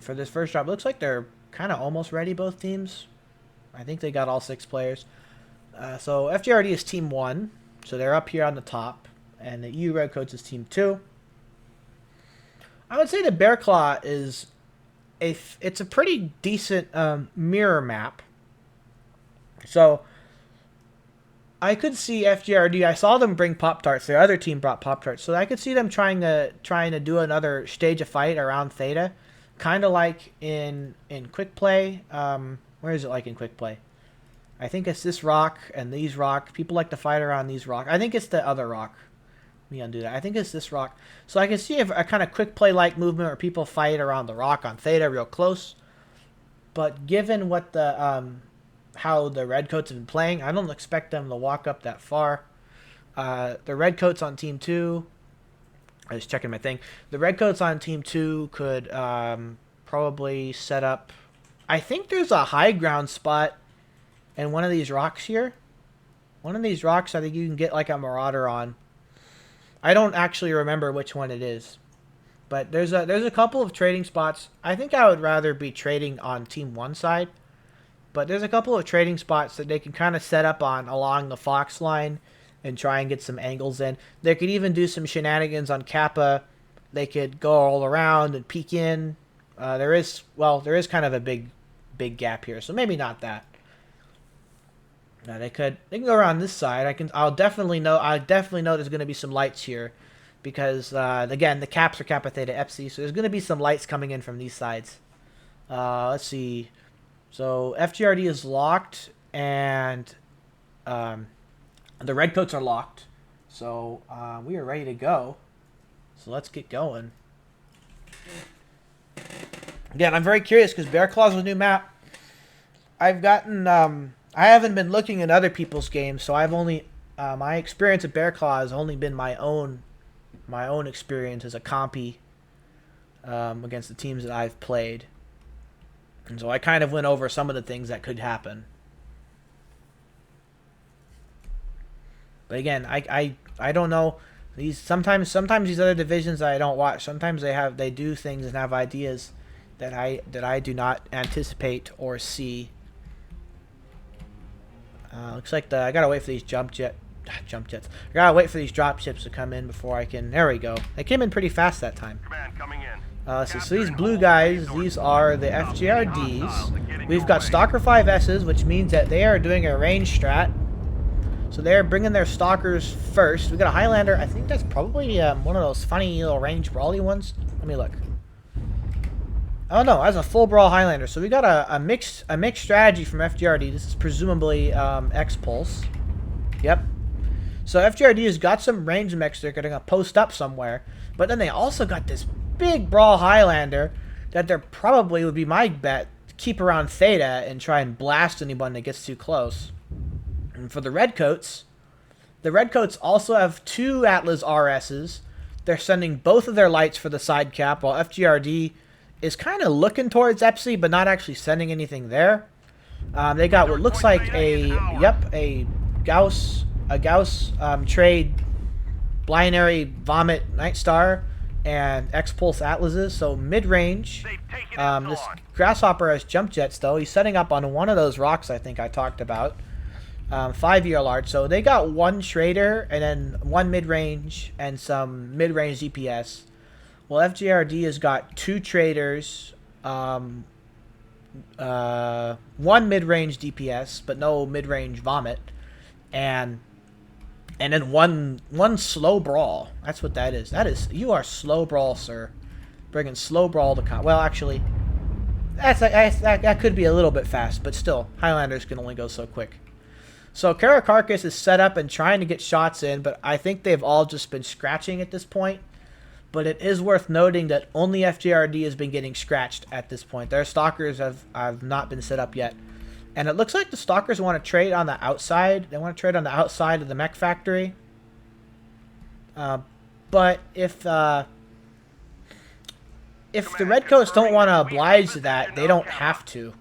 looks like they're kind of almost ready, both teams. I think they got all 6 players. So FJRD is team 1, so they're up here on the top, and the EU Redcoats is team 2. I would say the Bear Claw is it's a pretty decent mirror map. So I could see FJRD. I saw them bring Pop-Tarts. Their other team brought Pop-Tarts. So I could see them trying to do another stage of fight around Theta. Kind of like in Quick Play. Where is it like in Quick Play? I think it's this rock and these rock. People like to fight around these rock. I think it's the other rock. Let me undo that. I think it's this rock. So I can see a kind of Quick Play-like movement where people fight around the rock on Theta real close. But given what how the Redcoats have been playing, I don't expect them to walk up that far. The Redcoats on Team 2, I was checking my thing. The Redcoats on Team 2 could probably set up, I think there's a high ground spot in one of these rocks here. One of these rocks I think you can get like a Marauder on. I don't actually remember which one it is. But there's a couple of trading spots. I think I would rather be trading on Team 1 side. But there's a couple of trading spots that they can kind of set up on along the Fox line and try and get some angles in. They could even do some shenanigans on Kappa. They could go all around and peek in. There is kind of a big gap here, so maybe not that. They can go around this side. I'll definitely know there's going to be some lights here, because again, the caps are Kappa Theta Epsilon, so there's going to be some lights coming in from these sides. Let's see. So FJRD is locked, and the Redcoats are locked. So we are ready to go. So let's get going. Again, I'm very curious because Bear Claw's a new map. I've gotten I haven't been looking at other people's games, so I've only my experience at Bear Claw has only been my own experience as a compy against the teams that I've played. And so I kind of went over some of the things that could happen. But again, I don't know. Sometimes these other divisions that I don't watch, sometimes they do things and have ideas that I do not anticipate or see. Looks like I gotta wait for these jump jets. I gotta wait for these drop ships to come in before I can. There we go. They came in pretty fast that time. Command coming in. So these blue guys, these are the FJRDs. We've got Stalker 5Ss, which means that they are doing a range strat. So they're bringing their Stalkers first. We got a Highlander. I think that's probably one of those funny little range brawly ones. Let me look. Oh no, that's a full brawl Highlander. So we got a mixed strategy from FJRD. This is presumably X-Pulse. Yep. So FJRD has got some range mechs they're going to post up somewhere. But then they also got this big brawl Highlander that they're probably, would be my bet, keep around Theta and try and blast anyone that gets too close. And for the Redcoats also have two Atlas RSs. They're sending both of their lights for the side cap, while FJRD is kind of looking towards Epsi, but not actually sending anything there. They got what looks like a Gauss trade binary Vomit Night Star and X-Pulse Atlases. So mid-range. This Grasshopper has jump jets, though. He's setting up on one of those rocks I think I talked about. 5-year large. So they got one trader and then one mid-range and some mid-range DPS. Well, FJRD has got two traders, one mid-range DPS, but no mid-range Vomit, and then one slow brawl. That's what that is. You are slow brawl, sir. Bringing slow brawl to well, actually, that could be a little bit fast, but still, Highlanders can only go so quick. So Karakarkas is set up and trying to get shots in, but I think they've all just been scratching at this point. But it is worth noting that only FJRD has been getting scratched at this point. Their Stalkers have not been set up yet. And it looks like the Stalkers want to trade on the outside. They want to trade on the outside of the mech factory. But if the Redcoats don't want to oblige to that, they don't have to.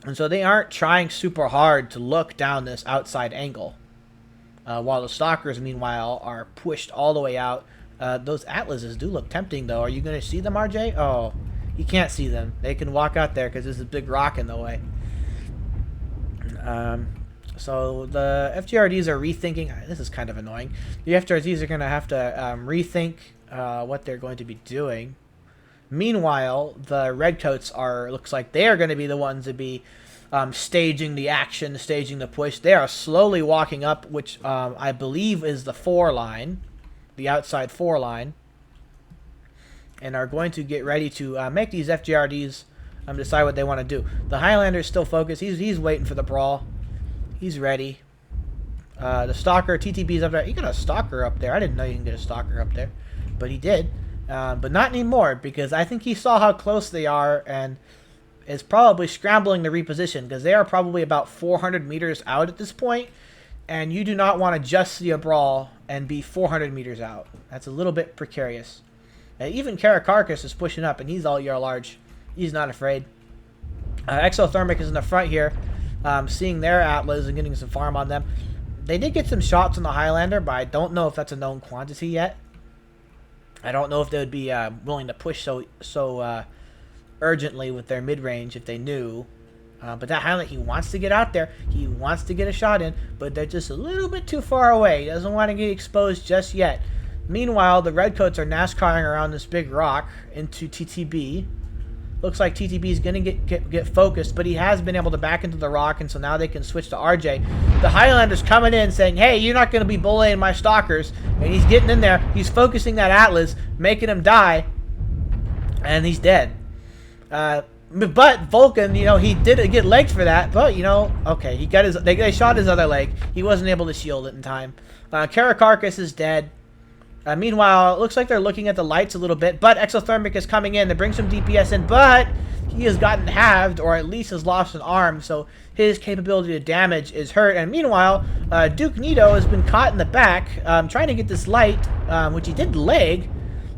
And so they aren't trying super hard to look down this outside angle. While the Stalkers, meanwhile, are pushed all the way out. Those Atlases do look tempting, though. Are you going to see them, RJ? Oh, you can't see them. They can walk out there because there's a big rock in the way. So the FJRDs are rethinking. This is kind of annoying. The FJRDs are going to have to rethink what they're going to be doing. Meanwhile, the Redcoats looks like they are going to be the ones to be staging the action, staging the push. They are slowly walking up, which I believe is the 4 line. The outside 4 line, and are going to get ready to make these FJRDs decide what they want to do. The Highlander's still focused. He's waiting for the brawl. He's ready. The Stalker, TTB's up there. You got a Stalker up there. I didn't know you can get a Stalker up there, but he did. But not anymore, because I think he saw how close they are and is probably scrambling to reposition, because they are probably about 400 meters out at this point. And you do not want to just see a brawl and be 400 meters out. That's a little bit precarious. Even Karakarkas is pushing up, and he's all year large. He's not afraid. Exothermic is in the front here, seeing their Atlas and getting some farm on them. They did get some shots on the Highlander, but I don't know if that's a known quantity yet. I don't know if they would be willing to push so urgently with their mid-range if they knew. But that Highlander, he wants to get out there. He wants to get a shot in, but they're just a little bit too far away. He doesn't want to get exposed just yet. Meanwhile, the Redcoats are NASCARing around this big rock into TTB. Looks like TTB is going to get focused, but he has been able to back into the rock, and so now they can switch to RJ. The Highlander's coming in saying, hey, you're not going to be bullying my stalkers. And he's getting in there. He's focusing that Atlas, making him die, and he's dead. But Vulcan, you know, he did get legged for that, but, you know, okay, he got his, they shot his other leg. He wasn't able to shield it in time. Karakarkas is dead. Meanwhile, it looks like they're looking at the lights a little bit, but Exothermic is coming in to bring some DPS in, but he has gotten halved, or at least has lost an arm, so his capability to damage is hurt. And meanwhile, Duke Nito has been caught in the back, trying to get this light, which he did leg,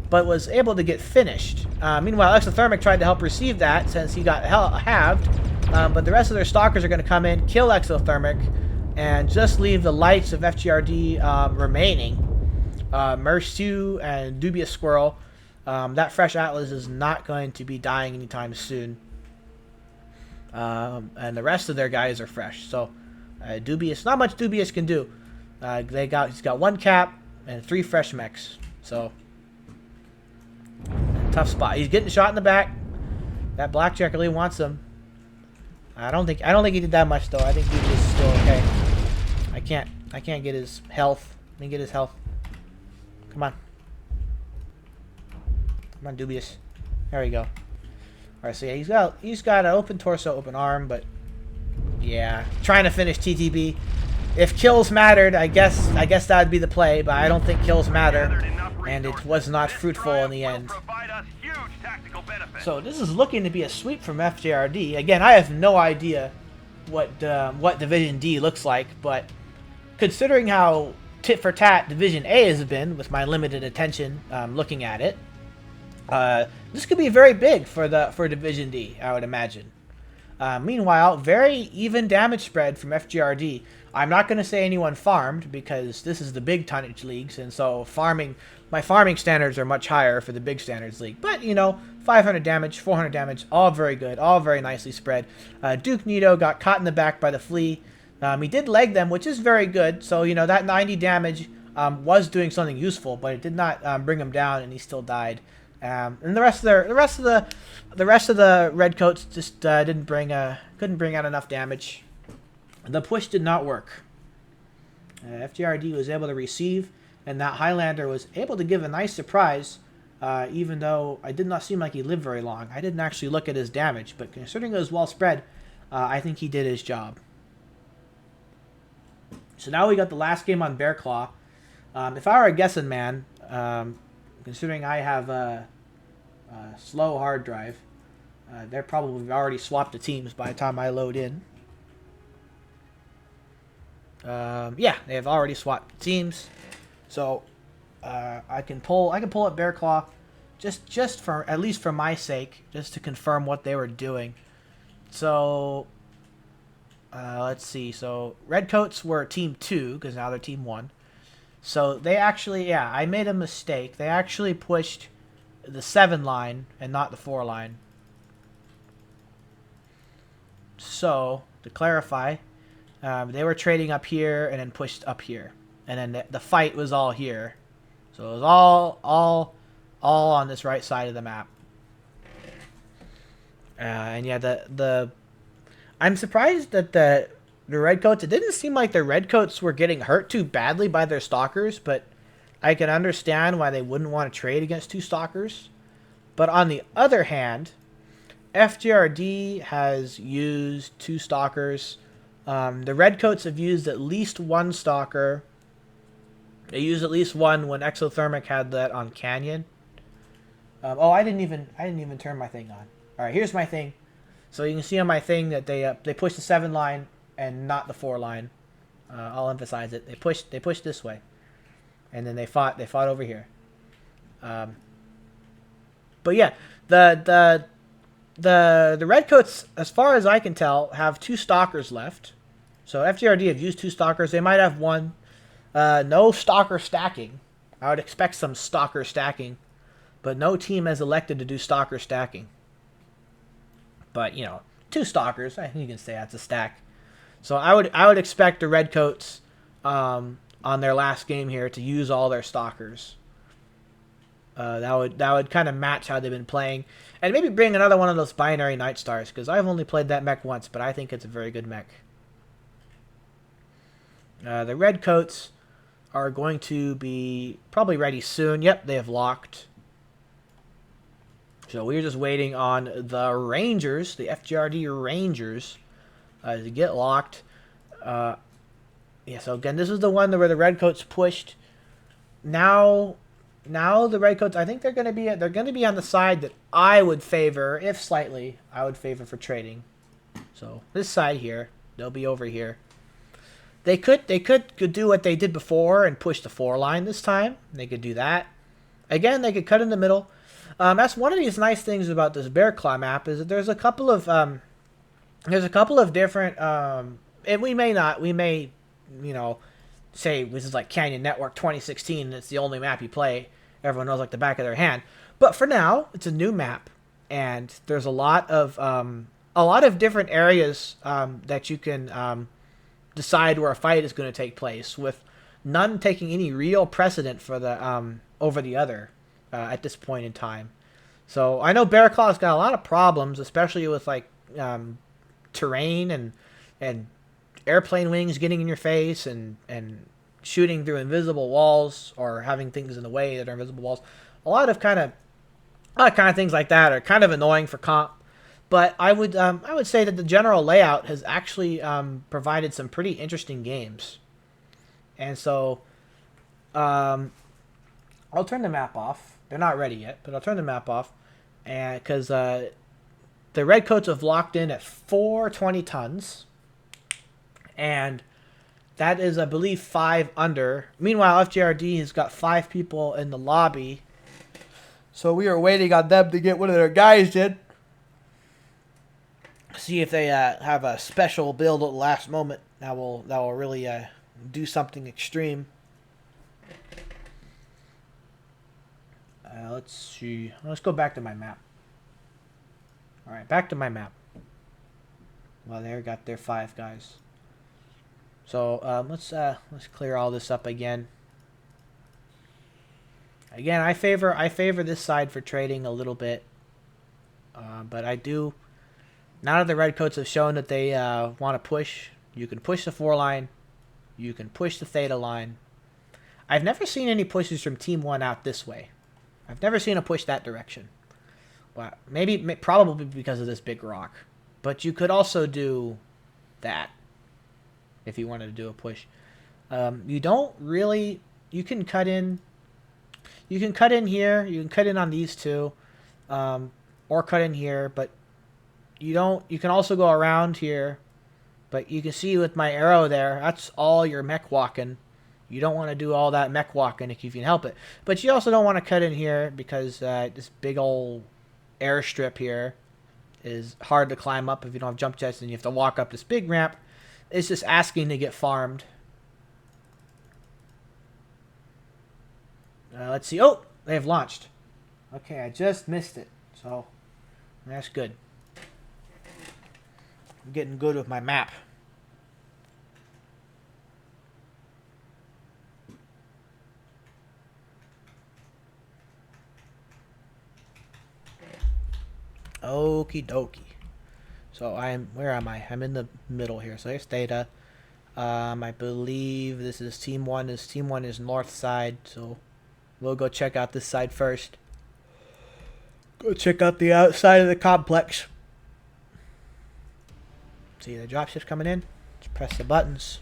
but was able to get finished. Meanwhile, Exothermic tried to help receive that since he got halved, but the rest of their stalkers are going to come in, kill Exothermic, and just leave the lights of FJRD remaining. Mersu and Dubious Squirrel. That Fresh Atlas is not going to be dying anytime soon. And the rest of their guys are fresh. So, Dubious, not much Dubious can do. He's got 1 cap and 3 fresh mechs. So, tough spot. He's getting shot in the back. That Blackjack really wants him. I don't think he did that much though. I think Dubious is still okay. I can't get his health. Let me get his health. Come on. Come on, Dubious. There we go. Alright, so yeah, he's got an open torso, open arm, but yeah. Trying to finish TTB. If kills mattered, I guess that would be the play, but I don't think kills matter. And it was not fruitful in the end. So this is looking to be a sweep from FJRD. Again, I have no idea what Division D looks like, but considering how tit for tat Division A has been, with my limited attention looking at it, this could be very big for Division D, I would imagine. Meanwhile, very even damage spread from FJRD. I'm not going to say anyone farmed, because this is the big tonnage leagues, and so my farming standards are much higher for the big standards league. But, you know, 500 damage, 400 damage, all very good, all very nicely spread. Duke Nito got caught in the back by the flea. He did leg them, which is very good. So, you know, that 90 damage was doing something useful, but it did not bring him down, and he still died. And the rest of the Redcoats just couldn't bring out enough damage. The push did not work. FJRD was able to receive, and that Highlander was able to give a nice surprise, even though I did not seem like he lived very long. I didn't actually look at his damage, but considering it was well spread, I think he did his job. So now we got the last game on Bear Claw. If I were a guessing man, considering I have a slow hard drive, they're probably already swapped the teams by the time I load in. Yeah, they have already swapped teams, so I can pull up Bear Claw, just for, at least for my sake, just to confirm what they were doing. So let's see. So Redcoats were Team 2 because now they're Team 1. So they actually, yeah, I made a mistake. They actually pushed the 7 line and not the 4 line. So to clarify, they were trading up here and then pushed up here, and then the fight was all here. So it was all on this right side of the map. And yeah, I'm surprised that the Redcoats, it didn't seem like the Redcoats were getting hurt too badly by their stalkers, but I can understand why they wouldn't want to trade against 2 stalkers. But on the other hand, FJRD has used 2 stalkers. The Redcoats have used at least 1 stalker. They used at least 1 when Exothermic had that on Canyon. Oh, I didn't even turn my thing on. All right, here's my thing. So you can see on my thing that they pushed the 7 line and not the 4 line. I'll emphasize it. They pushed this way, and then they fought over here. But yeah, the Redcoats, as far as I can tell, have 2 stalkers left. So FJRD have used 2 stalkers. They might have 1. No stalker stacking. I would expect some stalker stacking, but no team has elected to do stalker stacking. But, you know, 2 stalkers, I think you can say that's a stack. So I would expect the Redcoats on their last game here to use all their stalkers. That would kind of match how they've been playing, and maybe bring another one of those binary Night Stars, because I've only played that mech once, but I think it's a very good mech. The Redcoats are going to be probably ready soon. Yep, they have locked. So we're just waiting on the Rangers, the FJRD Rangers, to get locked. Yeah. So again, this is the one where the Redcoats pushed. Now the Redcoats, I think they're going to be on the side that I would favor, if slightly, I would favor for trading. So this side here, they'll be over here. They could do what they did before and push the 4 line this time. They could do that. Again, they could cut in the middle. That's one of these nice things about this Bear Claw map, is that there's a couple of different and we may say this is like Canyon Network 2016 and it's the only map you play. Everyone knows like the back of their hand. But for now, it's a new map, and there's a lot of different areas that you can decide where a fight is going to take place, with none taking any real precedent for the over the other at this point in time. So I know Bear Claw's got a lot of problems, especially with like terrain and airplane wings getting in your face and shooting through invisible walls, or having things in the way that are invisible walls. A lot of kind of things like that are kind of annoying for comp. But I would say that the general layout has actually provided some pretty interesting games. And so I'll turn the map off. They're not ready yet, but I'll turn the map off, and because the Redcoats have locked in at 420 tons, and that is, I believe, 5 under. Meanwhile, FJRD has got 5 people in the lobby, so we are waiting on them to get one of their guys in. See if they have a special build at the last moment that will really do something extreme. Let's see. Let's go back to my map. All right, back to my map. Well, they got their 5 guys. So let's clear all this up again. Again, I favor this side for trading a little bit, but I do. Now that the Redcoats have shown that they want to push, you can push the 4 line, you can push the Theta line. I've never seen any pushes from Team 1 out this way. I've never seen a push that direction. Well, probably because of this big rock. But you could also do that if you wanted to do a push. You don't really. You can cut in. You can cut in here. You can cut in on these two, or cut in here. But you don't. You can also go around here. But you can see with my arrow there, that's all your mech walking. You don't want to do all that mech walking if you can help it. But you also don't want to cut in here because this big old airstrip here is hard to climb up if you don't have jump jets, and you have to walk up this big ramp. It's just asking to get farmed. Let's see. Oh, they have launched. Okay, I just missed it. So that's good. I'm getting good with my map. Okie dokie. So where am I? I'm in the middle here. So there's Theta. I believe this is Team 1. Team 1 is north side. So we'll go check out this side first. Go check out the outside of the complex. See the dropships coming in. Let's press the buttons.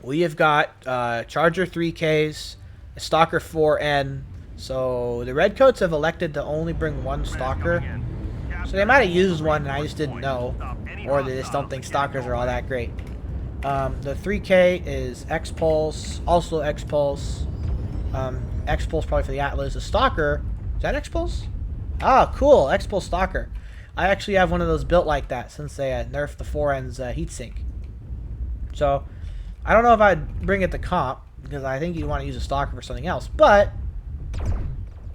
We have got Charger 3Ks, a Stalker 4N. So the Redcoats have elected to only bring 1 Stalker. So they might have used one and I just didn't know. Or they just don't think Stalkers are all that great. The 3K is X-Pulse, also X-Pulse. X-Pulse probably for the Atlas. The Stalker, is that X-Pulse? Ah, cool, X-Pulse Stalker. I actually have one of those built like that since they nerfed the 4N's heatsink. So, I don't know if I'd bring it to comp, because I think you want to use a Stalker for something else. But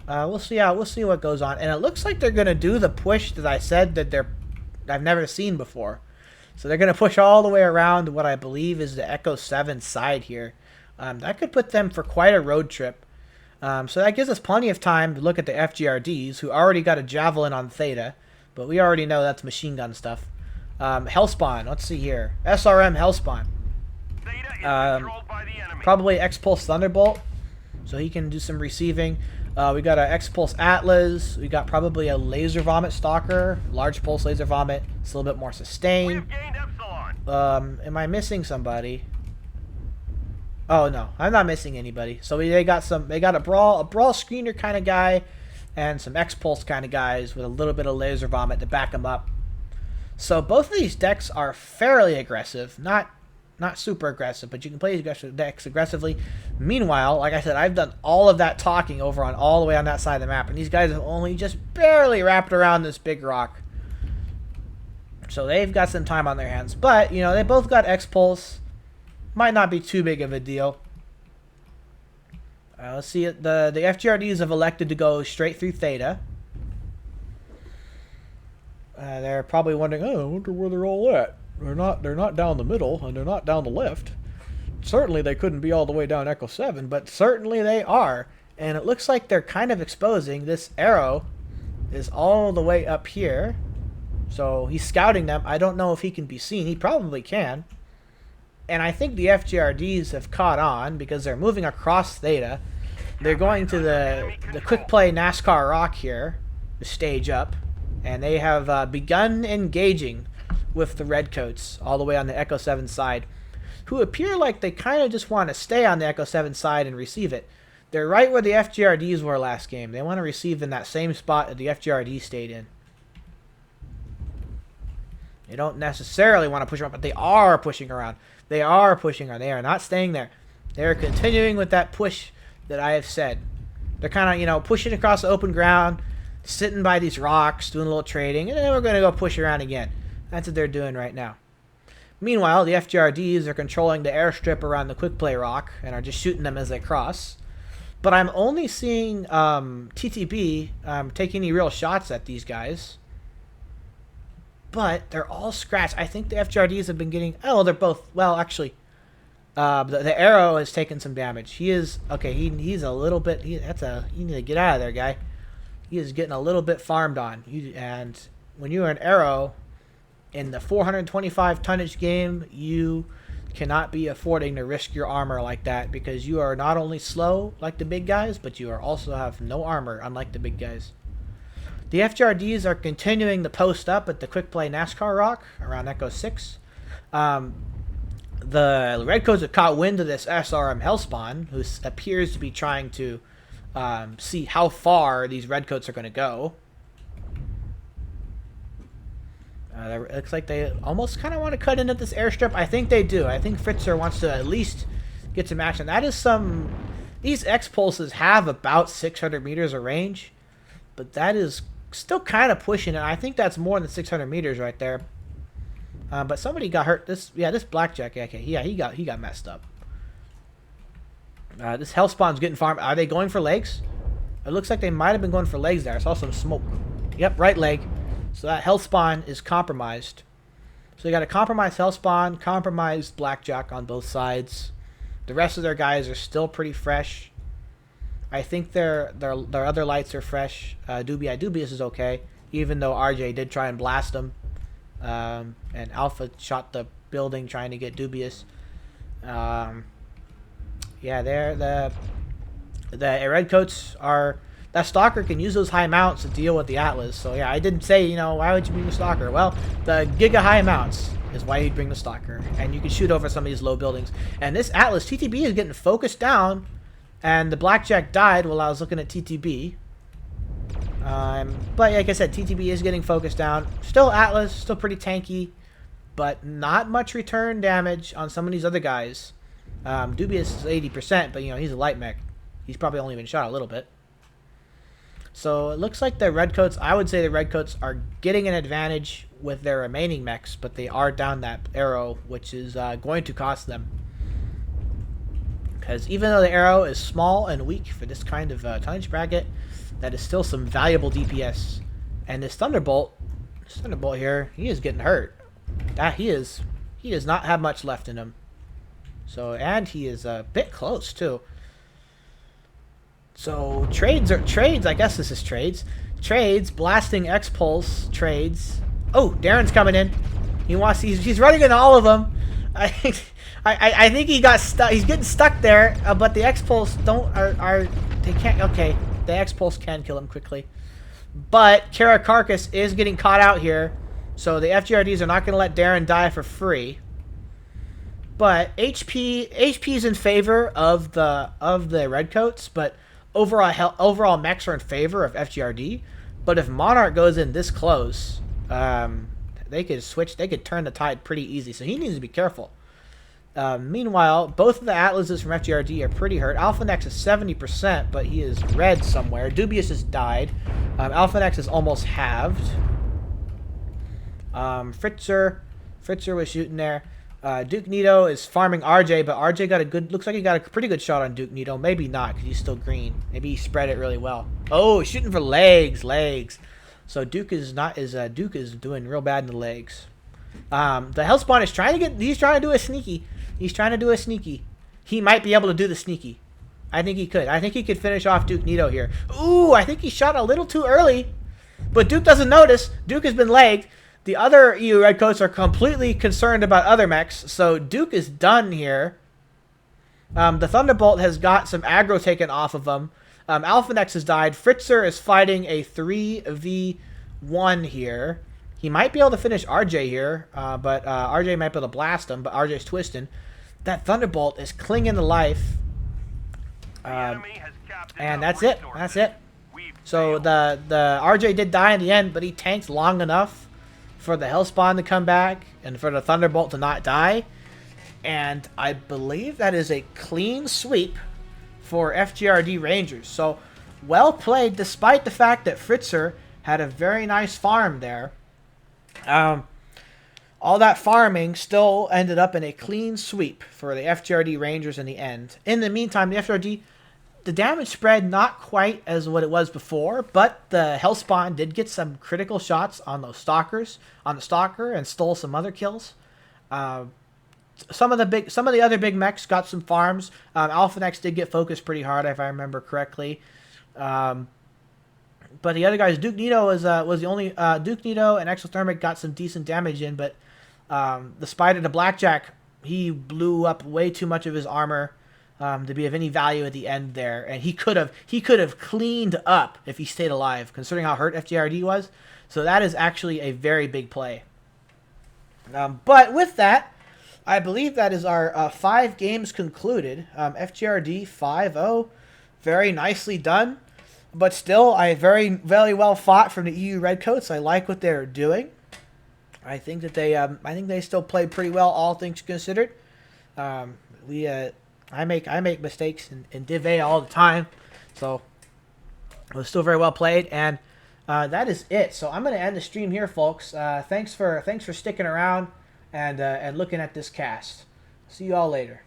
we'll see what goes on. And it looks like they're gonna do the push that I said that I've never seen before. So they're gonna push all the way around what I believe is the Echo 7 side here. That could put them for quite a road trip. So that gives us plenty of time to look at the FGRDs, who already got a Javelin on Theta, but we already know that's machine gun stuff. Hellspawn, let's see here. SRM Hellspawn. Theta is controlled by the enemy. Probably X-Pulse Thunderbolt, so he can do some receiving. We got an X-Pulse Atlas. We got probably a Laser Vomit Stalker, large pulse Laser Vomit. It's a little bit more We sustained. have gained Epsilon. Am I missing somebody? Oh no, I'm not missing anybody. So they got a brawl screener kind of guy, and some X-Pulse kind of guys with a little bit of Laser Vomit to back them up. So both of these decks are fairly aggressive, not super aggressive, but you can play these decks aggressively. Meanwhile, like I said, I've done all of that talking over on all the way on that side of the map, and these guys have only just barely wrapped around this big rock. So they've got some time on their hands. But, you know, they both got X-Pulse. Might not be too big of a deal. Let's see. The FGRDs have elected to go straight through Theta. They're probably wondering, oh, I wonder where they're all at. They're not down the middle, and they're not down the left. Certainly they couldn't be all the way down Echo 7, but certainly they are. And it looks like they're kind of exposing this arrow is all the way up here. So he's scouting them. I don't know if he can be seen. He probably can. And I think the FGRDs have caught on because they're moving across Theta. They're going to the quick play NASCAR Rock here, the stage up. And they have begun engaging with the Redcoats all the way on the Echo 7 side, who appear like they kind of just want to stay on the Echo 7 side and receive it. They're right where the FGRDs were last game. They want to receive in that same spot that the FGRD stayed in. They don't necessarily want to push around, but they are pushing around. They are pushing around. They are not staying there. They're continuing with that push that I have said. They're kind of, you know, pushing across the open ground, sitting by these rocks, doing a little trading, and then we're going to go push around again. That's what they're doing right now. Meanwhile, the FGRDs are controlling the airstrip around the quick play rock and are just shooting them as they cross. But I'm only seeing TTB take any real shots at these guys. But they're all scratched. I think the FGRDs have been getting... Oh, they're both... Well, actually, the arrow has taken some damage. He is... Okay, he's a little bit... You need to get out of there, guy. He is getting a little bit farmed on. And when you're an arrow in the 425 tonnage game, you cannot be affording to risk your armor like that, because you are not only slow like the big guys, but you are also have no armor, unlike the big guys. The FGRDs are continuing to post up at the quick play NASCAR Rock around Echo 6. The Redcoats have caught wind of this SRM Hellspawn, who appears to be trying to see how far these Redcoats are going to go. It looks like they almost kind of want to cut into this airstrip. I think they do. I think Fritzer wants to at least get some action. That is some... These X-Pulses have about 600 meters of range, but that is still kind of pushing it. I think that's more than 600 meters right there. But somebody got hurt. This Blackjack. Okay, yeah, he got messed up. This Hellspawn's getting farmed. Are they going for legs? It looks like they might have been going for legs there. I saw some smoke. Yep, right leg. So that Hellspawn is compromised. So you got a compromised Hellspawn, compromised Blackjack on both sides. The rest of their guys are still pretty fresh. I think their other lights are fresh. Dubious is okay, even though RJ did try and blast them. And Alpha shot the building trying to get Dubious. Yeah, the Redcoats are... That Stalker can use those high mounts to deal with the Atlas. So yeah, I didn't say, you know, why would you bring the Stalker? Well, the Giga high mounts is why you'd bring the Stalker. And you can shoot over some of these low buildings. And this Atlas, TTB is getting focused down. And the Blackjack died while I was looking at TTB. But like I said, TTB is getting focused down. Still Atlas, still pretty tanky. But not much return damage on some of these other guys. Dubious is 80%, but you know, he's a light mech. He's probably only been shot a little bit. So it looks like the Redcoats, I would say the Redcoats are getting an advantage with their remaining mechs, but they are down that arrow, which is going to cost them. Because even though the arrow is small and weak for this kind of tonnage bracket, that is still some valuable DPS. And this Thunderbolt here, he is getting hurt. He does not have much left in him. So, and he is a bit close too. So trades. I guess this is trades. Trades. Blasting X-Pulse trades. Oh, Darren's coming in. He's running into all of them. I think he got stuck. He's getting stuck there. But the X-Pulse they can't. Okay, the X-Pulse can kill him quickly. But Kara Carcass is getting caught out here. So the FJRDs are not going to let Darren die for free. But HP's in favor of the Redcoats, but overall mechs are in favor of FJRD. But if Monarch goes in this close, they could switch. They could turn the tide pretty easy. So he needs to be careful. Meanwhile, both of the Atlases from FJRD are pretty hurt. Alphanex is 70%, but he is red somewhere. Dubious has died. Alphanex is almost halved. Fritzer was shooting there. Duke Nito is farming RJ, but RJ looks like he got a pretty good shot on Duke Nito. Maybe not, because he's still green. Maybe he spread it really well. Oh, he's shooting for legs. So Duke is doing real bad in the legs. The Hellspawn is he's trying to do a sneaky. He might be able to do the sneaky. I think he could. I think he could finish off Duke Nito here. Ooh, I think he shot a little too early. But Duke doesn't notice. Duke has been legged. The other EU Redcoats are completely concerned about other mechs, so Duke is done here. The Thunderbolt has got some aggro taken off of him. Alphanex has died. Fritzer is fighting a 3v1 here. He might be able to finish RJ here, but RJ might be able to blast him, but RJ's twisting. That Thunderbolt is clinging to life. And that's it. So the RJ did die in the end, but he tanked long enough for the Hellspawn to come back and for the Thunderbolt to not die. And I believe that is a clean sweep for FJRD Rangers. So well played, despite the fact that Fritzer had a very nice farm there. All that farming still ended up in a clean sweep for the FJRD Rangers in the end. In the meantime, the FJRD, the damage spread not quite as what it was before, but the Hellspawn did get some critical shots on those stalkers, on the stalker, and stole some other kills. Some of the other big mechs got some farms. Alphanex did get focused pretty hard, if I remember correctly. But the other guys, Duke Nito was the only Duke Nito and Exothermic got some decent damage in, but the Spider, the Blackjack, he blew up way too much of his armor to be of any value at the end there, and he could have cleaned up if he stayed alive, considering how hurt FJRD was. So that is actually a very big play. But with that, I believe that is our 5 games concluded. FJRD 5-0, very nicely done, but still, very well fought from the EU Redcoats. I like what they're doing. I think that they still played pretty well, all things considered. I make mistakes in Div A all the time, so it was still very well played, and that is it. So I'm going to end the stream here, folks. Thanks for sticking around and looking at this cast. See you all later.